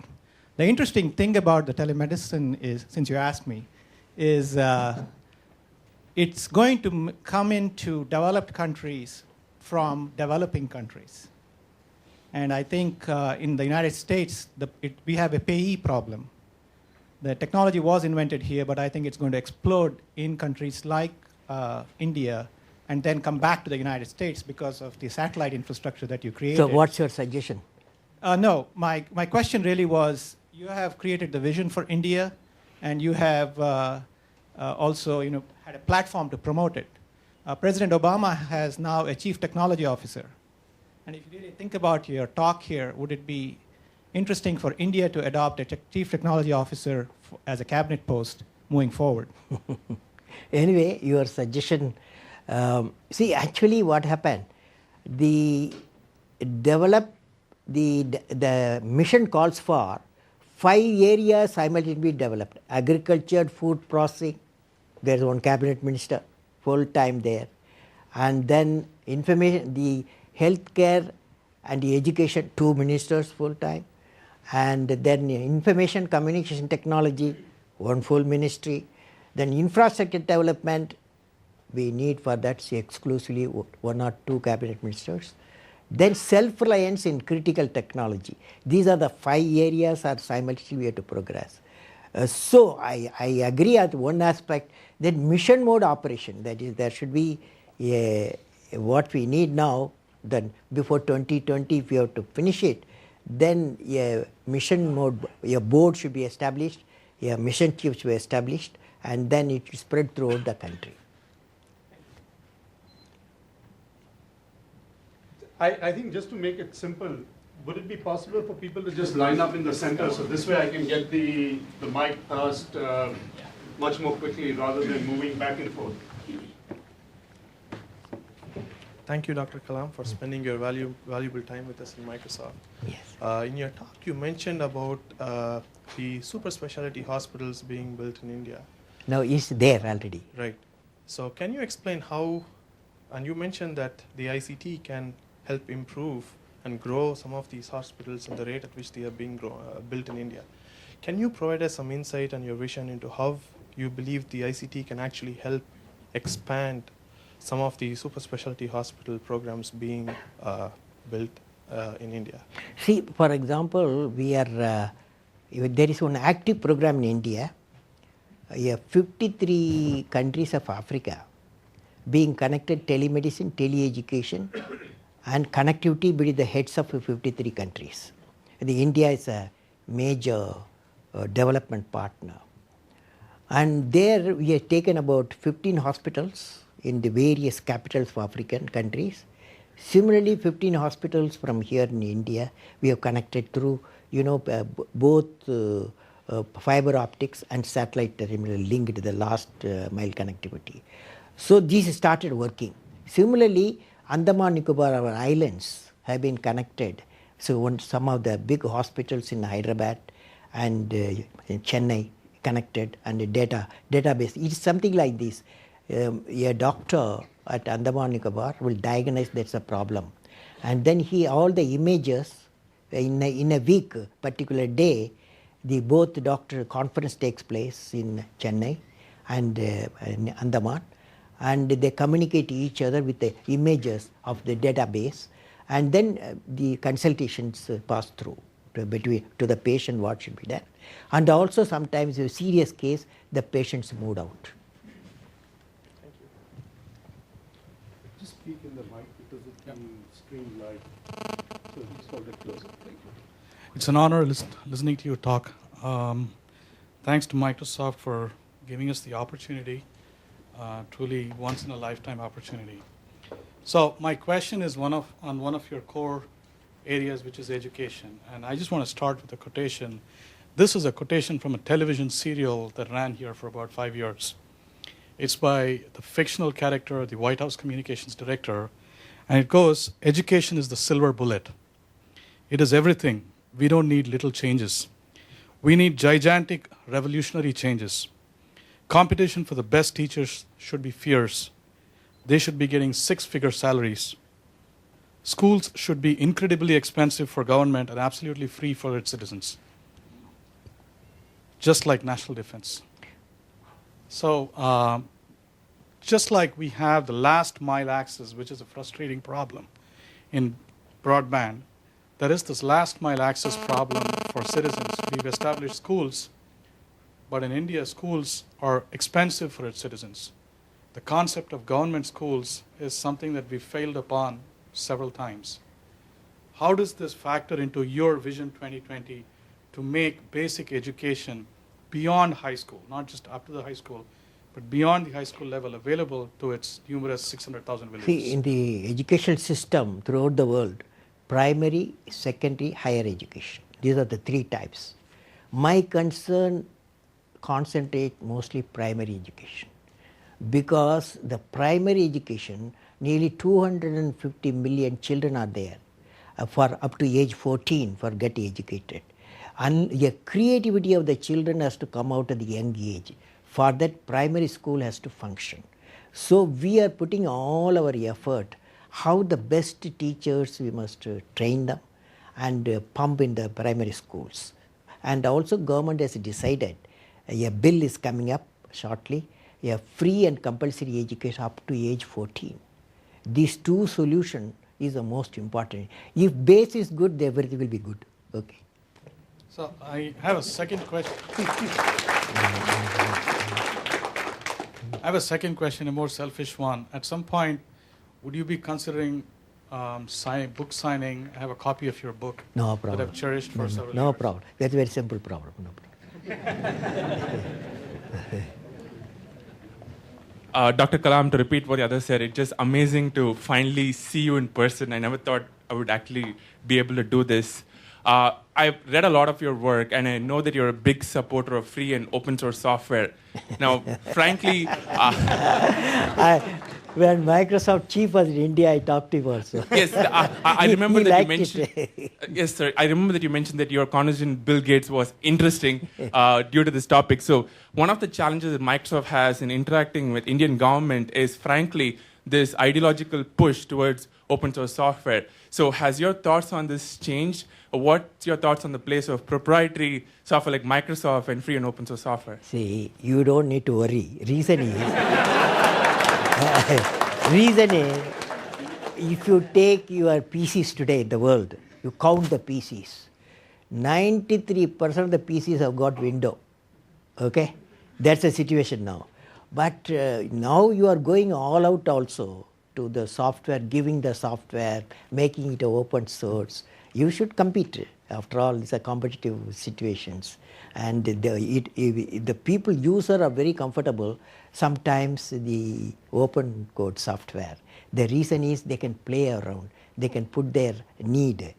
The interesting thing about the telemedicine is, since you asked me, is it's going to come into developed countries from developing countries. And I think in the United States, we have a payee problem. The technology was invented here, but I think it's going to explode in countries like India and then come back to the United States because of the satellite infrastructure that you created. So what's your suggestion? No, my question really was, you have created the vision for India, and you have also had a platform to promote it. President Obama has now a chief technology officer. And if you really think about your talk here, would it be interesting for India to adopt a chief technology officer as a cabinet post moving forward? Anyway, your suggestion, see, actually what happened, the mission calls for 5 areas simultaneously developed: agriculture, food processing, there's one cabinet minister full time there, and then information, the healthcare and the education, 2 ministers full time, and then information communication technology, 1 full ministry, then infrastructure development, we need for that exclusively 1 or 2 cabinet ministers. Then self-reliance in critical technology. These are the 5 areas are simultaneously we have to progress. So I agree at one aspect that mission mode operation, that is, there should be what we need now, then before 2020 if we have to finish it, then a mission mode, a board should be established, a mission chief should be established, and then it should spread throughout the country. I think just to make it simple, would it be possible for people to just line up in the center, so this way I can get the mic passed much more quickly rather than moving back and forth? Thank you, Dr. Kalam, for spending your valuable time with us in Microsoft. Yes. In your talk, you mentioned about the super specialty hospitals being built in India. Now it's there already. Right. So can you explain how, and you mentioned that the ICT can help improve and grow some of these hospitals at the rate at which they are being built in India. Can you provide us some insight and your vision into how you believe the ICT can actually help expand some of the super specialty hospital programs being built in India? See, for example, we are there is one active program in India, 53 countries of Africa being connected, telemedicine, teleeducation, and connectivity between the heads of 53 countries. India is a major development partner. And there we have taken about 15 hospitals in the various capitals of African countries. Similarly, 15 hospitals from here in India we have connected through both fiber optics and satellite terminal linked to the last mile connectivity. So these started working. Similarly, Andaman Nicobar Islands have been connected. So some of the big hospitals in Hyderabad and in Chennai connected, and the database. It's something like this. A doctor at Andaman Nicobar will diagnose that's a problem, And then all the images in a week, particular day, both doctor conference takes place in Chennai and in Andaman, and they communicate to each other with the images of the database, and then the consultations pass through to the patient what should be done. And also sometimes in a serious case, the patients moved out. Thank you. Just speak in the mic because it's being streamed live. So just hold it closer. Thank you. It's an honor listening to you talk. Thanks to Microsoft for giving us the opportunity, truly once in a lifetime opportunity. So my question is on one of your core areas, which is education. And I just want to start with a quotation. This is a quotation from a television serial that ran here for about 5 years. It's by the fictional character, the White House communications director, and it goes, "Education is the silver bullet. It is everything. We don't need little changes. We need gigantic revolutionary changes. Competition for the best teachers should be fierce. They should be getting 6-figure salaries. Schools should be incredibly expensive for government and absolutely free for its citizens. Just like national defense." So just like we have the last mile access, which is a frustrating problem in broadband, there is this last mile access problem for citizens. We've established schools, but in India, schools are expensive for its citizens. The concept of government schools is something that we failed upon several times. How does this factor into your Vision 2020 to make basic education beyond high school, not just up to the high school, but beyond the high school level, available to its numerous 600,000 villages? See, in the educational system throughout the world, primary, secondary, higher education. These are the 3 types. My concern concentrate mostly primary education, because the primary education, nearly 250 million children are there for up to age 14 for getting educated. And the creativity of the children has to come out at the young age. For that, primary school has to function. So we are putting all our effort how the best teachers, we must train them and pump in the primary schools. And also government has decided, a bill is coming up shortly, a free and compulsory education up to age 14. These 2 solutions is the most important. If base is good, everything will be good. Okay. So I have a second question. I have a second question, a more selfish one. At some point, would you be considering book signing? I have a copy of your book. No problem. That I've cherished for several years. No problem. That's a very simple problem. No problem. Dr. Kalam, to repeat what the other said, it's just amazing to finally see you in person. I never thought I would actually be able to do this. I've read a lot of your work, and I know that you're a big supporter of free and open source software. Now, frankly... When Microsoft chief was in India, I talked to him also. Yes, I remember that you mentioned... Yes, sir. I remember that you mentioned that your conversation with Bill Gates was interesting due to this topic. So one of the challenges that Microsoft has in interacting with Indian government is, frankly, this ideological push towards open source software. So has your thoughts on this changed? What's your thoughts on the place of proprietary software like Microsoft and free and open source software? See, you don't need to worry. Reason is, if you take your PCs today in the world, you count the PCs, 93% of the PCs have got Windows. Okay? That's the situation now. But now you are going all out also to the software, giving the software, making it open source. You should compete. After all, these are competitive situations. And the people, user are very comfortable. Sometimes the open code software. The reason is they can play around. They can put their need.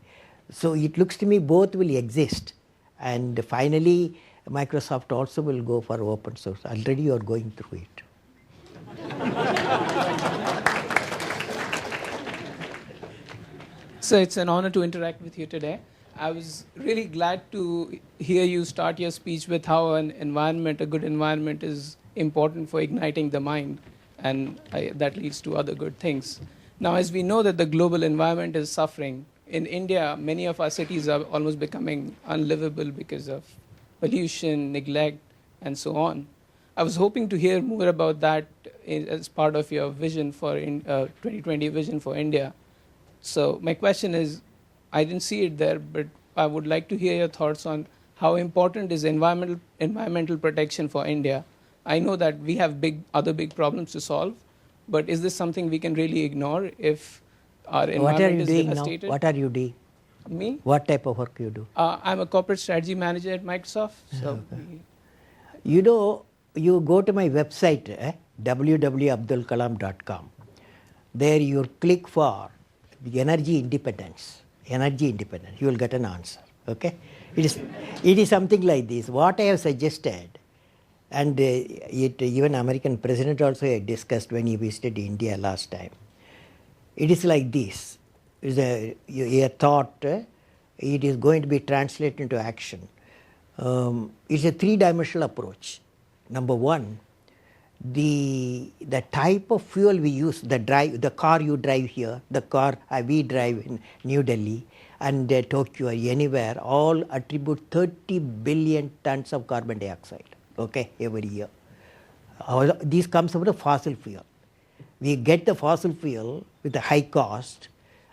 So it looks to me both will exist. And finally, Microsoft also will go for open source. Already you are going through it. So it's an honor to interact with you today. I was really glad to hear you start your speech with how an environment, a good environment, is important for igniting the mind, and that leads to other good things. Now, as we know that the global environment is suffering, in India, many of our cities are almost becoming unlivable because of pollution, neglect, and so on. I was hoping to hear more about that as part of your vision for 2020 vision for India. So my question is, I didn't see it there, but I would like to hear your thoughts on how important is environmental protection for India. I know that we have other big problems to solve, but is this something we can really ignore if our environment is devastated? What are you doing? Me? What type of work you do? I'm a corporate strategy manager at Microsoft. So You know, you go to my website, www.abdulkalam.com. There you click for the energy independence. Energy independence. You will get an answer. Okay? It is something like this. What I have suggested, and even American president also discussed when he visited India last time. It is like this. It's a thought. It is going to be translated into action. It's a three-dimensional approach. Number one, the type of fuel we use, the car you drive here, the car we drive in New Delhi and Tokyo or anywhere, all attribute 30 billion tons of carbon dioxide, okay, every year. This comes from the fossil fuel. We get the fossil fuel with a high cost,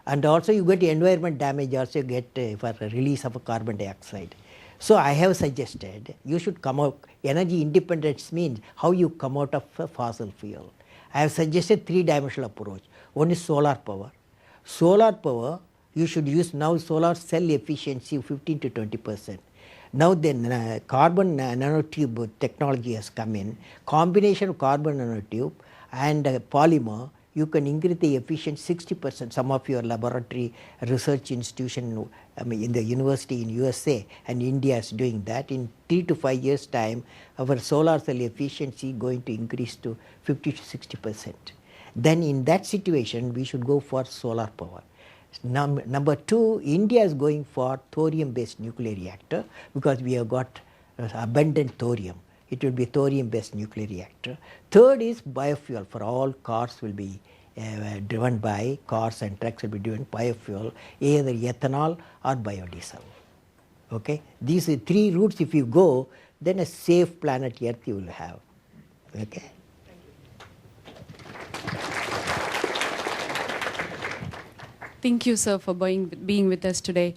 and also you get environment damage, also you get for release of carbon dioxide. So I have suggested you should come out, energy independence means how you come out of fossil fuel. I have suggested three-dimensional approach. One is solar power. Solar power, you should use now solar cell efficiency 15 to 20%. Now the carbon nanotube technology has come in. Combination of carbon nanotube and polymer, you can increase the efficiency 60%. Some of your laboratory research institution in the university in USA and India is doing that. In 3 to 5 years time, our solar cell efficiency going to increase to 50 to 60%. Then in that situation, we should go for solar power. Number two, India is going for thorium-based nuclear reactor because we have got abundant thorium. It will be thorium-based nuclear reactor. Third is biofuel. For all cars will be driven by, cars and trucks will be driven biofuel, either ethanol or biodiesel. Okay? These are three routes. If you go, then a safe planet Earth you will have. Okay? Thank you, sir, for being with us today.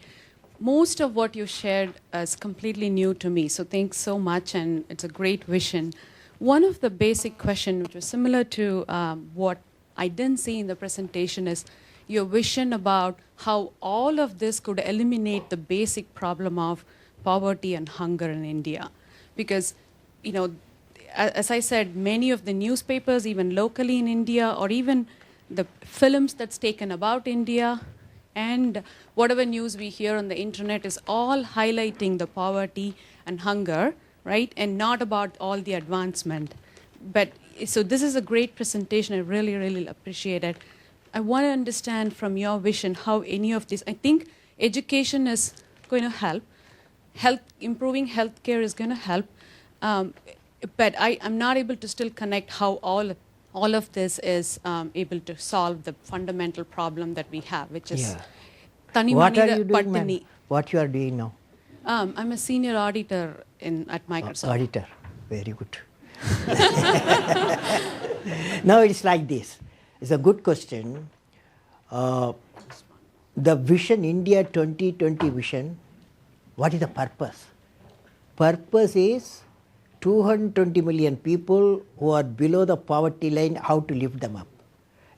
Most of what you shared is completely new to me, so thanks so much, and it's a great vision. One of the basic questions, which was similar to what I didn't see in the presentation, is your vision about how all of this could eliminate the basic problem of poverty and hunger in India. Because, you know, as I said, many of the newspapers, even locally in India, or even the films that's taken about India, and whatever news we hear on the internet is all highlighting the poverty and hunger, right? And not about all the advancement. But so this is a great presentation. I really, really appreciate it. I want to understand from your vision how any of this, I think education is going to help. Improving healthcare is going to help. But I'm not able to still connect how all of this is able to solve the fundamental problem that we have, which is What are you doing, ma'am? What you are doing now? I'm a senior auditor at Microsoft. Auditor, very good. Now it's like this. It's a good question. The vision, India 2020 vision, what is the purpose? Purpose is 220 million people who are below the poverty line, how to lift them up.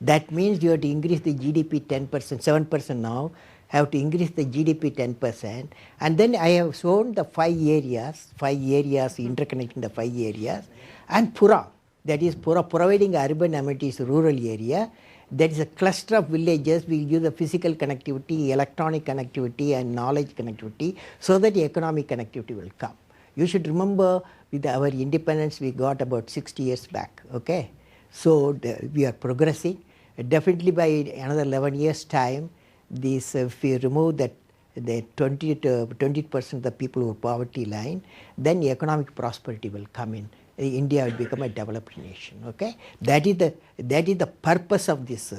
That means you have to increase the GDP 10%, 7% now, have to increase the GDP 10%. And then I have shown the 5 areas, interconnecting the 5 areas. And Pura, that is Pura, providing urban amenities, rural area. That is a cluster of villages. We use the physical connectivity, electronic connectivity, and knowledge connectivity so that the economic connectivity will come. You should remember with our independence we got about 60 years back, okay? So we are progressing. Definitely by another 11 years time, this if we remove that the 20% of the people who are poverty line, then the economic prosperity will come in. India will become a developed nation, okay? That is the purpose of this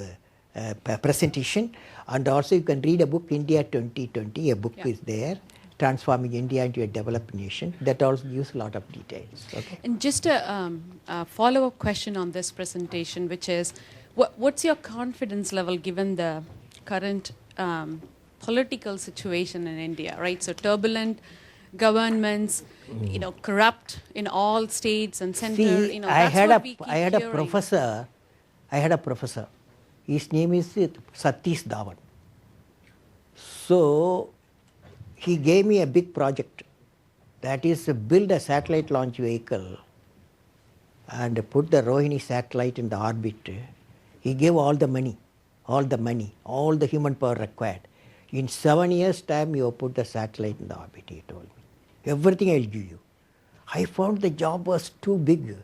presentation. And also you can read a book, India 2020, a book is there, Transforming India into a Developed Nation. That also gives a lot of details. Okay. And just a follow-up question on this presentation, which is, what's your confidence level given the current political situation in India, right? So turbulent governments, corrupt in all states and center. See, I had a professor. His name is Satish Dhawan. So he gave me a big project, that is to build a satellite launch vehicle and put the Rohini satellite in the orbit. He gave all the money, all the human power required. In 7 years' time, you put the satellite in the orbit, he told me. Everything I'll give you. I found the job was too big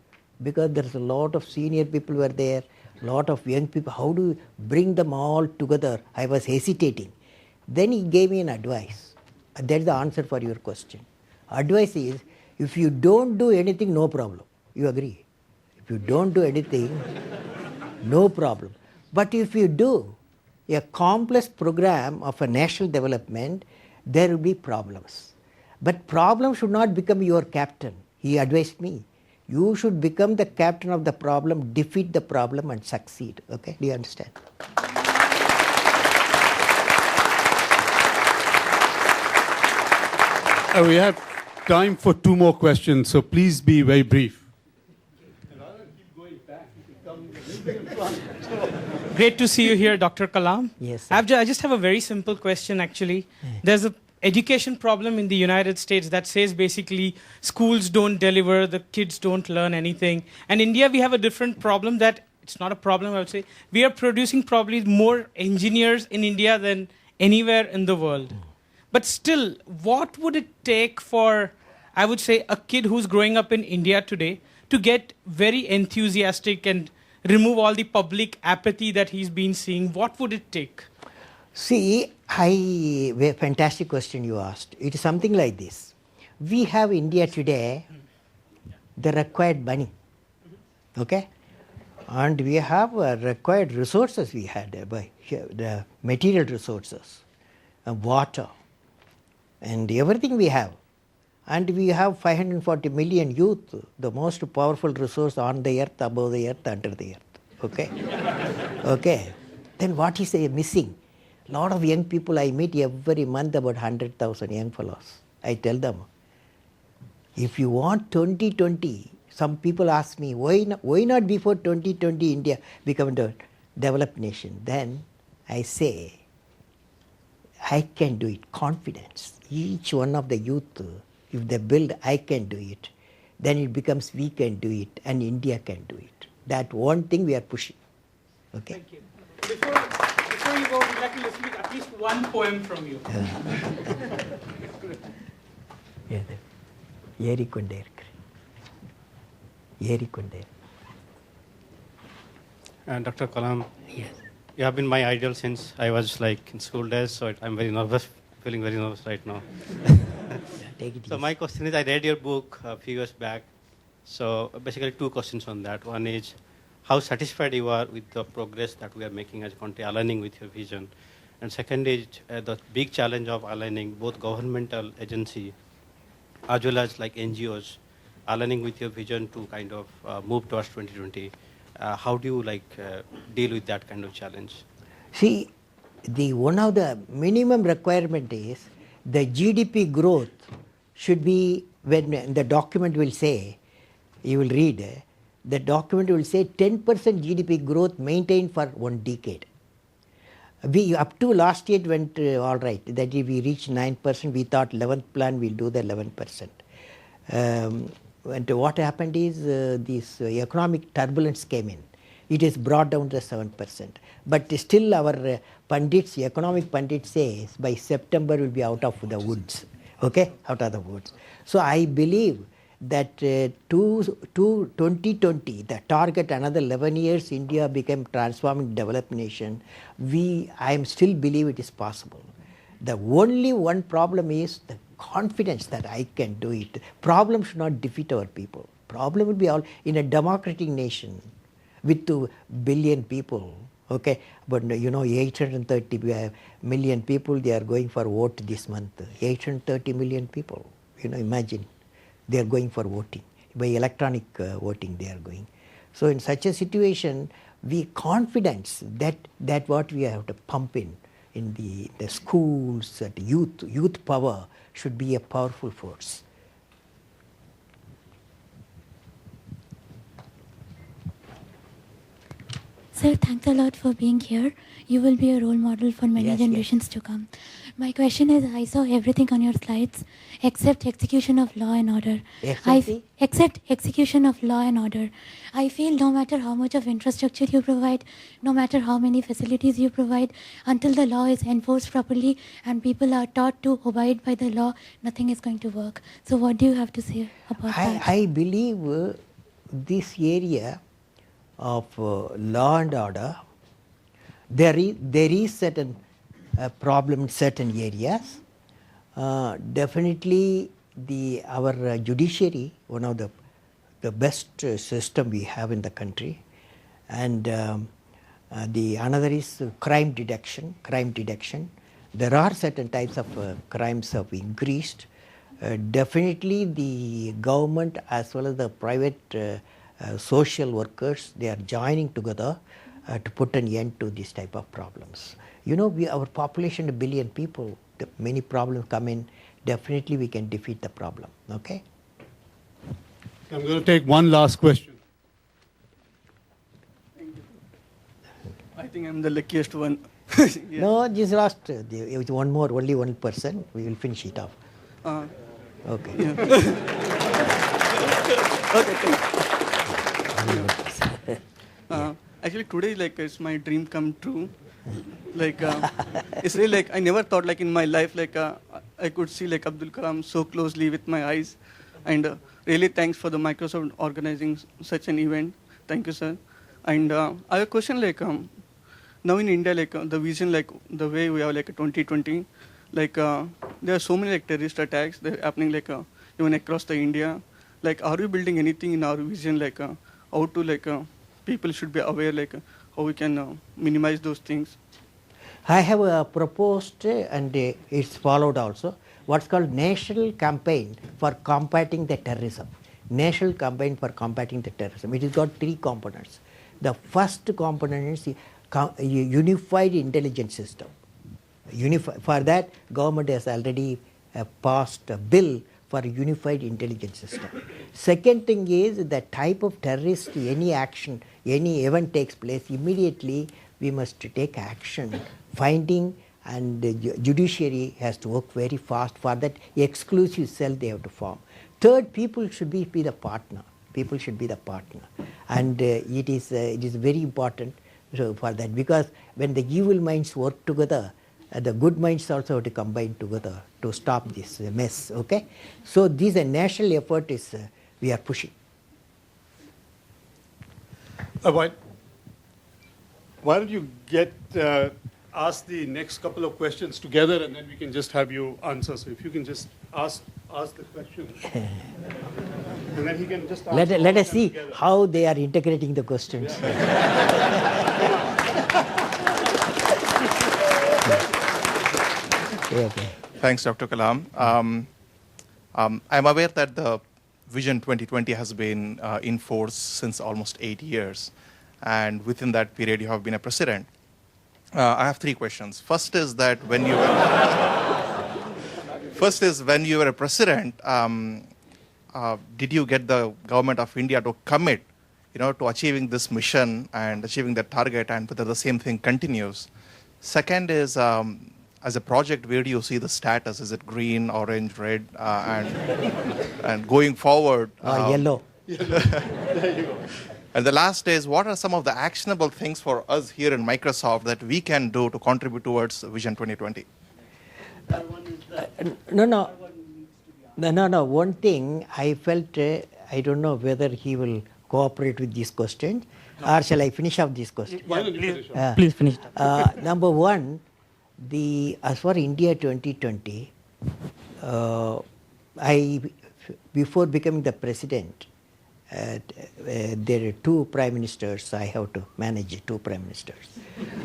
because there's a lot of senior people were there, lot of young people. How do you bring them all together? I was hesitating. Then he gave me an advice. That's the answer for your question. Advice is, if you don't do anything, no problem. You agree? If you don't do anything, no problem. But if you do a complex program of a national development, there will be problems. But problem should not become your captain. He advised me. You should become the captain of the problem, defeat the problem and succeed. Okay? Do you understand? We have time for 2 more questions, so please be very brief. Great to see you here, Dr. Kalam. Yes, sir. I just have a very simple question, actually. There's an education problem in the United States that says basically schools don't deliver, the kids don't learn anything. And India, we have a different problem that, it's not a problem, I would say. We are producing probably more engineers in India than anywhere in the world. But still, what would it take for, I would say, a kid who's growing up in India today to get very enthusiastic and remove all the public apathy that he's been seeing? What would it take? See, fantastic question you asked. It is something like this. We have India today, the required money, okay? And we have required resources we had, the material resources, water, and everything we have. And we have 540 million youth, the most powerful resource on the earth, above the earth, under the earth, okay? Okay. Then what is missing? A lot of young people I meet every month, about 100,000 young fellows. I tell them, if you want 2020, some people ask me, why not before 2020 India become a developed nation? Then I say, I can do it, confidence. Each one of the youth, if they build, I can do it, then it becomes we can do it and India can do it. That one thing we are pushing. Okay? Thank you. Before you go, we'd like to listen to at least one poem from you. And Dr. Kalam, Yes. you have been my idol since I was like in school days, so I'm very nervous, feeling very nervous right now. Take it So easy. my question is, I read your book a few years back. So basically 2 questions on that. One is, how satisfied you are with the progress that we are making as a country, aligning with your vision. And second is the big challenge of aligning both governmental agency as well as like NGOs, aligning with your vision to kind of move towards 2020. How do you deal with that kind of challenge? See, one of the minimum requirement is the GDP growth should be, when the document will say, you will read, the document will say 10% GDP growth maintained for 1 decade. We, up to last year, it went all right. That if we reached 9%, we thought 11th plan we'll do the 11%. And what happened is this economic turbulence came in. It is brought down to 7%. But still our pundits, economic pundits says by September we'll be out of the woods. Okay? Out of the woods. So I believe that to 2020, the target another 11 years, India became transforming developed nation. I still believe it is possible. The only one problem is the confidence that I can do it. Problem should not defeat our people. Problem will be all in a democratic nation with 2 billion people. Okay, but 830 million people, they are going for vote this month. 830 million people, imagine, they are going for voting. By electronic voting they are going. So in such a situation, we confidence that what we have to pump in the schools, that youth power should be a powerful force. Sir, thanks a lot for being here. You will be a role model for many generations to come. My question is, I saw everything on your slides except execution of law and order. Except execution of law and order. I feel no matter how much of infrastructure you provide, no matter how many facilities you provide, until the law is enforced properly and people are taught to abide by the law, nothing is going to work. So what do you have to say about that? I believe this area of law and order, there is certain problem in certain areas. Definitely our judiciary, one of the best system we have in the country, and the another is crime detection. There are certain types of crimes have increased. Definitely the government as well as the private social workers, they are joining together to put an end to this type of problems. Our population, 1 billion people, many problems come in, definitely we can defeat the problem, okay? I'm going to take one last question. I think I'm the luckiest one. No, this last, one more, only one person, we will finish it off. Okay. Yeah. Okay, thank you. Actually, today, it's my dream come true. It's really I never thought in my life I could see Abdul Kalam so closely with my eyes, and really thanks for the Microsoft organizing such an event. Thank you, sir. And I have a question now in India the vision the way we have 2020 there are so many terrorist attacks that are happening even across the India. Are we building anything in our vision how to people should be aware how we can minimize those things? I have proposed and it's followed also what's called National Campaign for Combating the Terrorism. National Campaign for Combating the Terrorism. It has got 3 components. The first component is Unified Intelligence System. For that, government has already passed a bill for a Unified Intelligence System. Second thing is the type of terrorist, any action, any event takes place, immediately we must take action. Finding, and the judiciary has to work very fast. For that, exclusive cell they have to form. Third, people should be the partner. People should be the partner. And it is very important for that, because when the evil minds work together, the good minds also have to combine together to stop this mess, okay? So this national effort is we are pushing. Why don't you ask the next couple of questions together, and then we can just have you answer. So if you can just ask the question, and then he can just answer. Let us see together how they are integrating the questions. Okay. Thanks, Dr. Kalam. I'm aware that the Vision 2020 has been in force since almost 8 years, and within that period you have been a president. I have 3 questions. First is that when you were a president, did you get the government of India to commit, to achieving this mission and achieving that target, and whether the same thing continues? Second is, as a project, where do you see the status? Is it green, orange, red, and going forward? Yellow. There you go. And the last is, what are some of the actionable things for us here in Microsoft that we can do to contribute towards Vision 2020? No. One thing I felt, I don't know whether he will cooperate with this question, or shall I finish up this question? Why don't you finish up? Please finish. Number one, as for India 2020, before becoming the president, there are two prime ministers. I have to manage two prime ministers.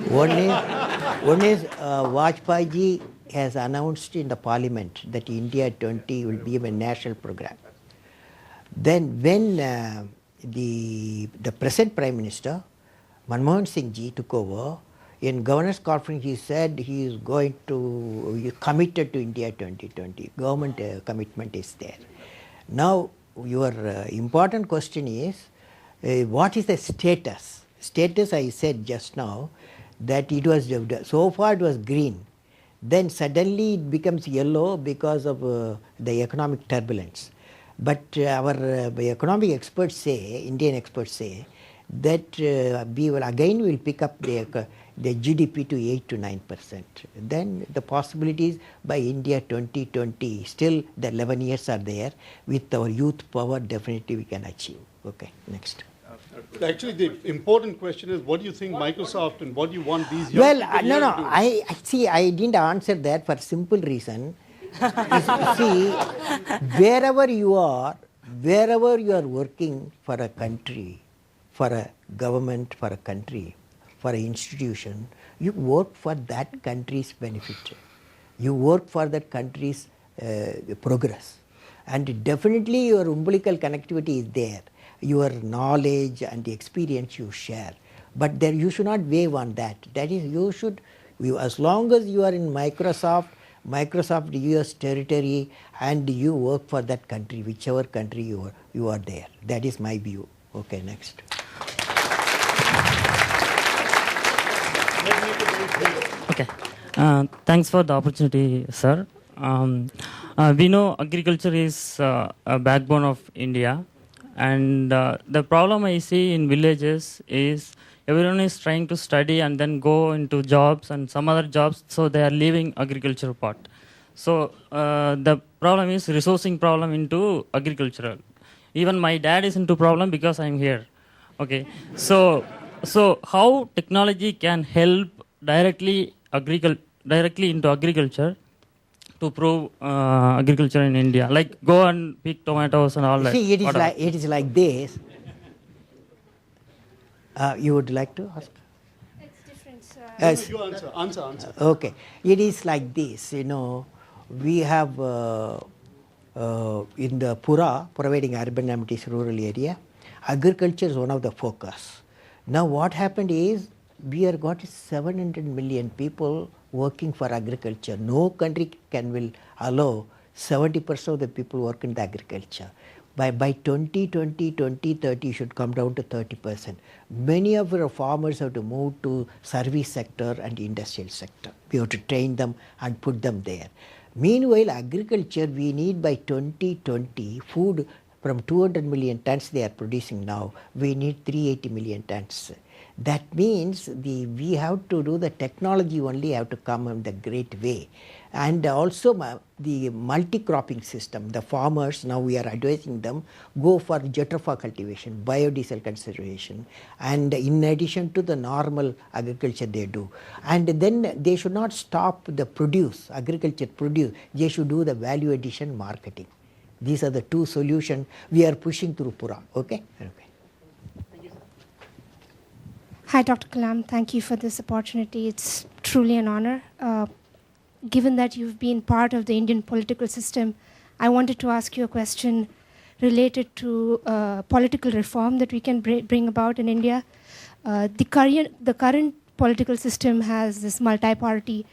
One is Vajpayee ji has announced in the parliament that India 20 will be a national program. Then when the present prime minister, Manmohan Singh ji, took over, in governor's conference he said he is going to, he committed to India 2020. Government commitment is there. Now your important question is, what is the status? Status, I said just now, that it was, so far it was green. Then suddenly it becomes yellow because of the economic turbulence. But our economic experts say, Indian experts say, that we will pick up the GDP to 8 to 9%. Then the possibilities by India 2020, still the 11 years are there. With our youth power, definitely we can achieve. Okay, next. Actually, the important question is, what do you think Microsoft and what do you want these young people to do? I didn't answer that for simple reason. See, wherever you are working for a country, for a government, for a country, for an institution, you work for that country's benefit. You work for that country's progress. And definitely your umbilical connectivity is there. Your knowledge and the experience you share. But there you should not wave on that. That is, as long as you are in Microsoft US territory, and you work for that country, whichever country you are there. That is my view. Okay, next. Okay. Thanks for the opportunity, sir. We know agriculture is a backbone of India, and the problem I see in villages is everyone is trying to study and then go into jobs and some other jobs, so they are leaving agriculture part. So the problem is resourcing problem into agricultural. Even my dad is into problem because I'm here. Okay, so how technology can help directly into agriculture to prove agriculture in India? Like go and pick tomatoes and all that. See, it is like this. You would like to ask? It's different. You answer. Okay. It is like this, we have in the Pura, providing urban amenities rural area, agriculture is one of the focus. Now what happened is, we have got 700 million people working for agriculture. No country will allow 70% of the people work in the agriculture. By 2020, 2030 should come down to 30%. Many of our farmers have to move to service sector and industrial sector. We have to train them and put them there. Meanwhile, agriculture, we need by 2020 food from 200 million tons they are producing now. We need 380 million tons. That means we have to do the technology only have to come in the great way. And also the multi-cropping system, the farmers, now we are advising them, go for jatropha cultivation, biodiesel conservation, and in addition to the normal agriculture they do. And then they should not stop the agriculture produce, they should do the value addition marketing. These are the two solutions we are pushing through Pura. Okay? Okay. Hi, Dr. Kalam. Thank you for this opportunity. It's truly an honor. Given that you've been part of the Indian political system, I wanted to ask you a question related to political reform that we can bring about in India. The current political system has this multi-party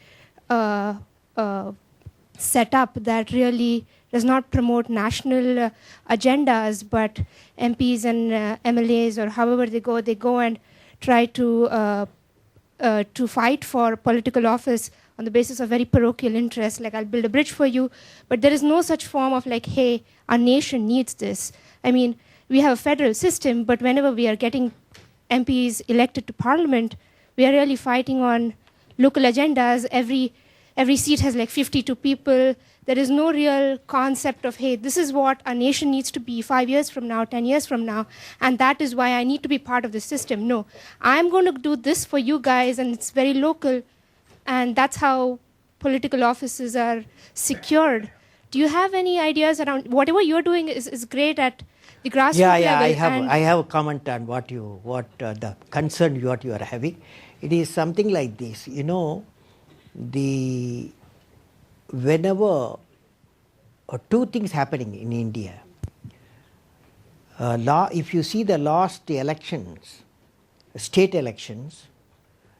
setup that really does not promote national agendas, but MPs and MLAs or however they go and try to fight for political office on the basis of very parochial interests, like I'll build a bridge for you, but there is no such form of like, hey, our nation needs this. I mean, we have a federal system, but whenever we are getting MPs elected to parliament, we are really fighting on local agendas. Every seat has like 52 people. There is no real concept of, hey, this is what our nation needs to be 5 years from now, 10 years from now, and that is why I need to be part of the system. No, I'm going to do this for you guys, and it's very local, and that's how political offices are secured. Do you have any ideas around, whatever you're doing is great at the grassroots level. I have a comment on the concern what you are having. It is something like this. You know, whenever two things happening in India. If you see the last elections, state elections,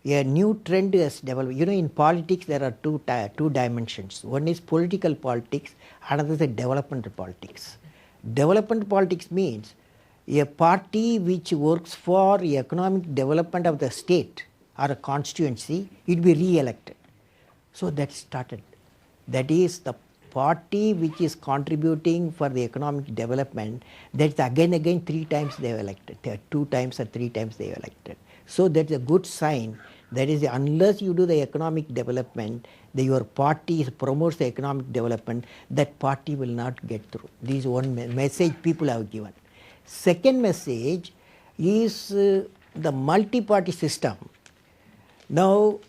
a new trend has developed. You know, in politics there are two dimensions. One is political politics, another is developmental politics. Development politics means a party which works for the economic development of the state or a constituency, it will be re-elected. So that started. That is the party which is contributing for the economic development, that's again 3 times they have elected. 2 times or 3 times they have elected. So that's a good sign. That is, unless you do the economic development, your party promotes the economic development, that party will not get through. This is one message people have given. Second message is the multi-party system. Now,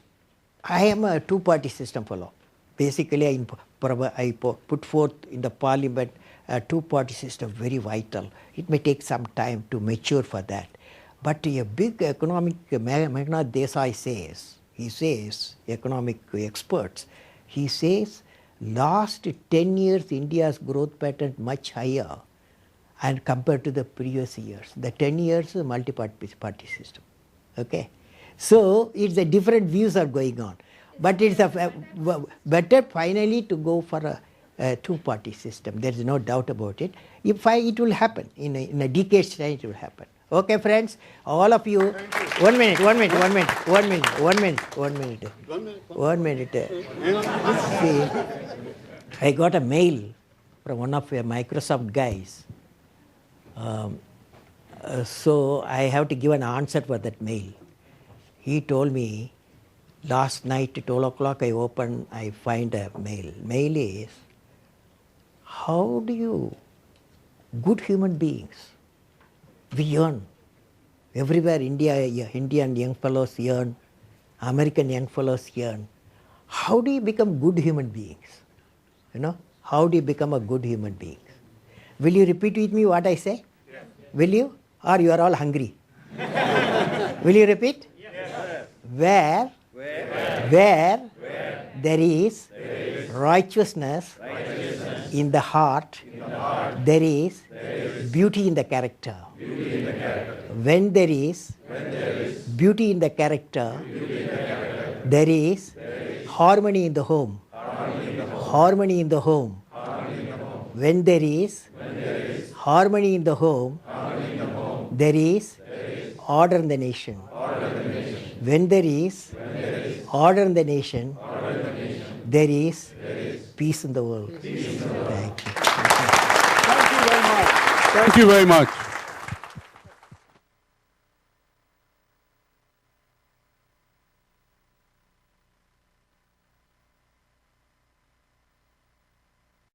I am a 2-party system fellow. Basically, I put forth in the parliament a 2-party system, very vital. It may take some time to mature for that. But a big economic, Meghnad Desai says, he says, economic experts, he says, last 10 years India's growth pattern much higher and compared to the previous years. The 10 years multi-party system. Okay? So, it's a different views are going on. But it's better finally to go for a 2-party system. There is no doubt about it. It will happen. In a decade's time, it will happen. Okay, friends, all of you, 1 minute. See, I got a mail from one of your Microsoft guys. So I have to give an answer for that mail. He told me, last night at 12 o'clock I open, I find a mail. Mail is, how do you, good human beings, we yearn. Everywhere Indian young fellows yearn, American young fellows yearn. How do you become good human beings? You know, how do you become a good human being? Will you repeat with me what I say? Yes. Will you? Or you are all hungry? Will you repeat? Yes. Where there is righteousness in the heart, there is beauty in the character. When there is beauty in the character, there is harmony in the home. Harmony in the home. When there is harmony in the home, there is order in the nation. When there is order in the nation, there is peace in the world. Thank you. Thank you very much.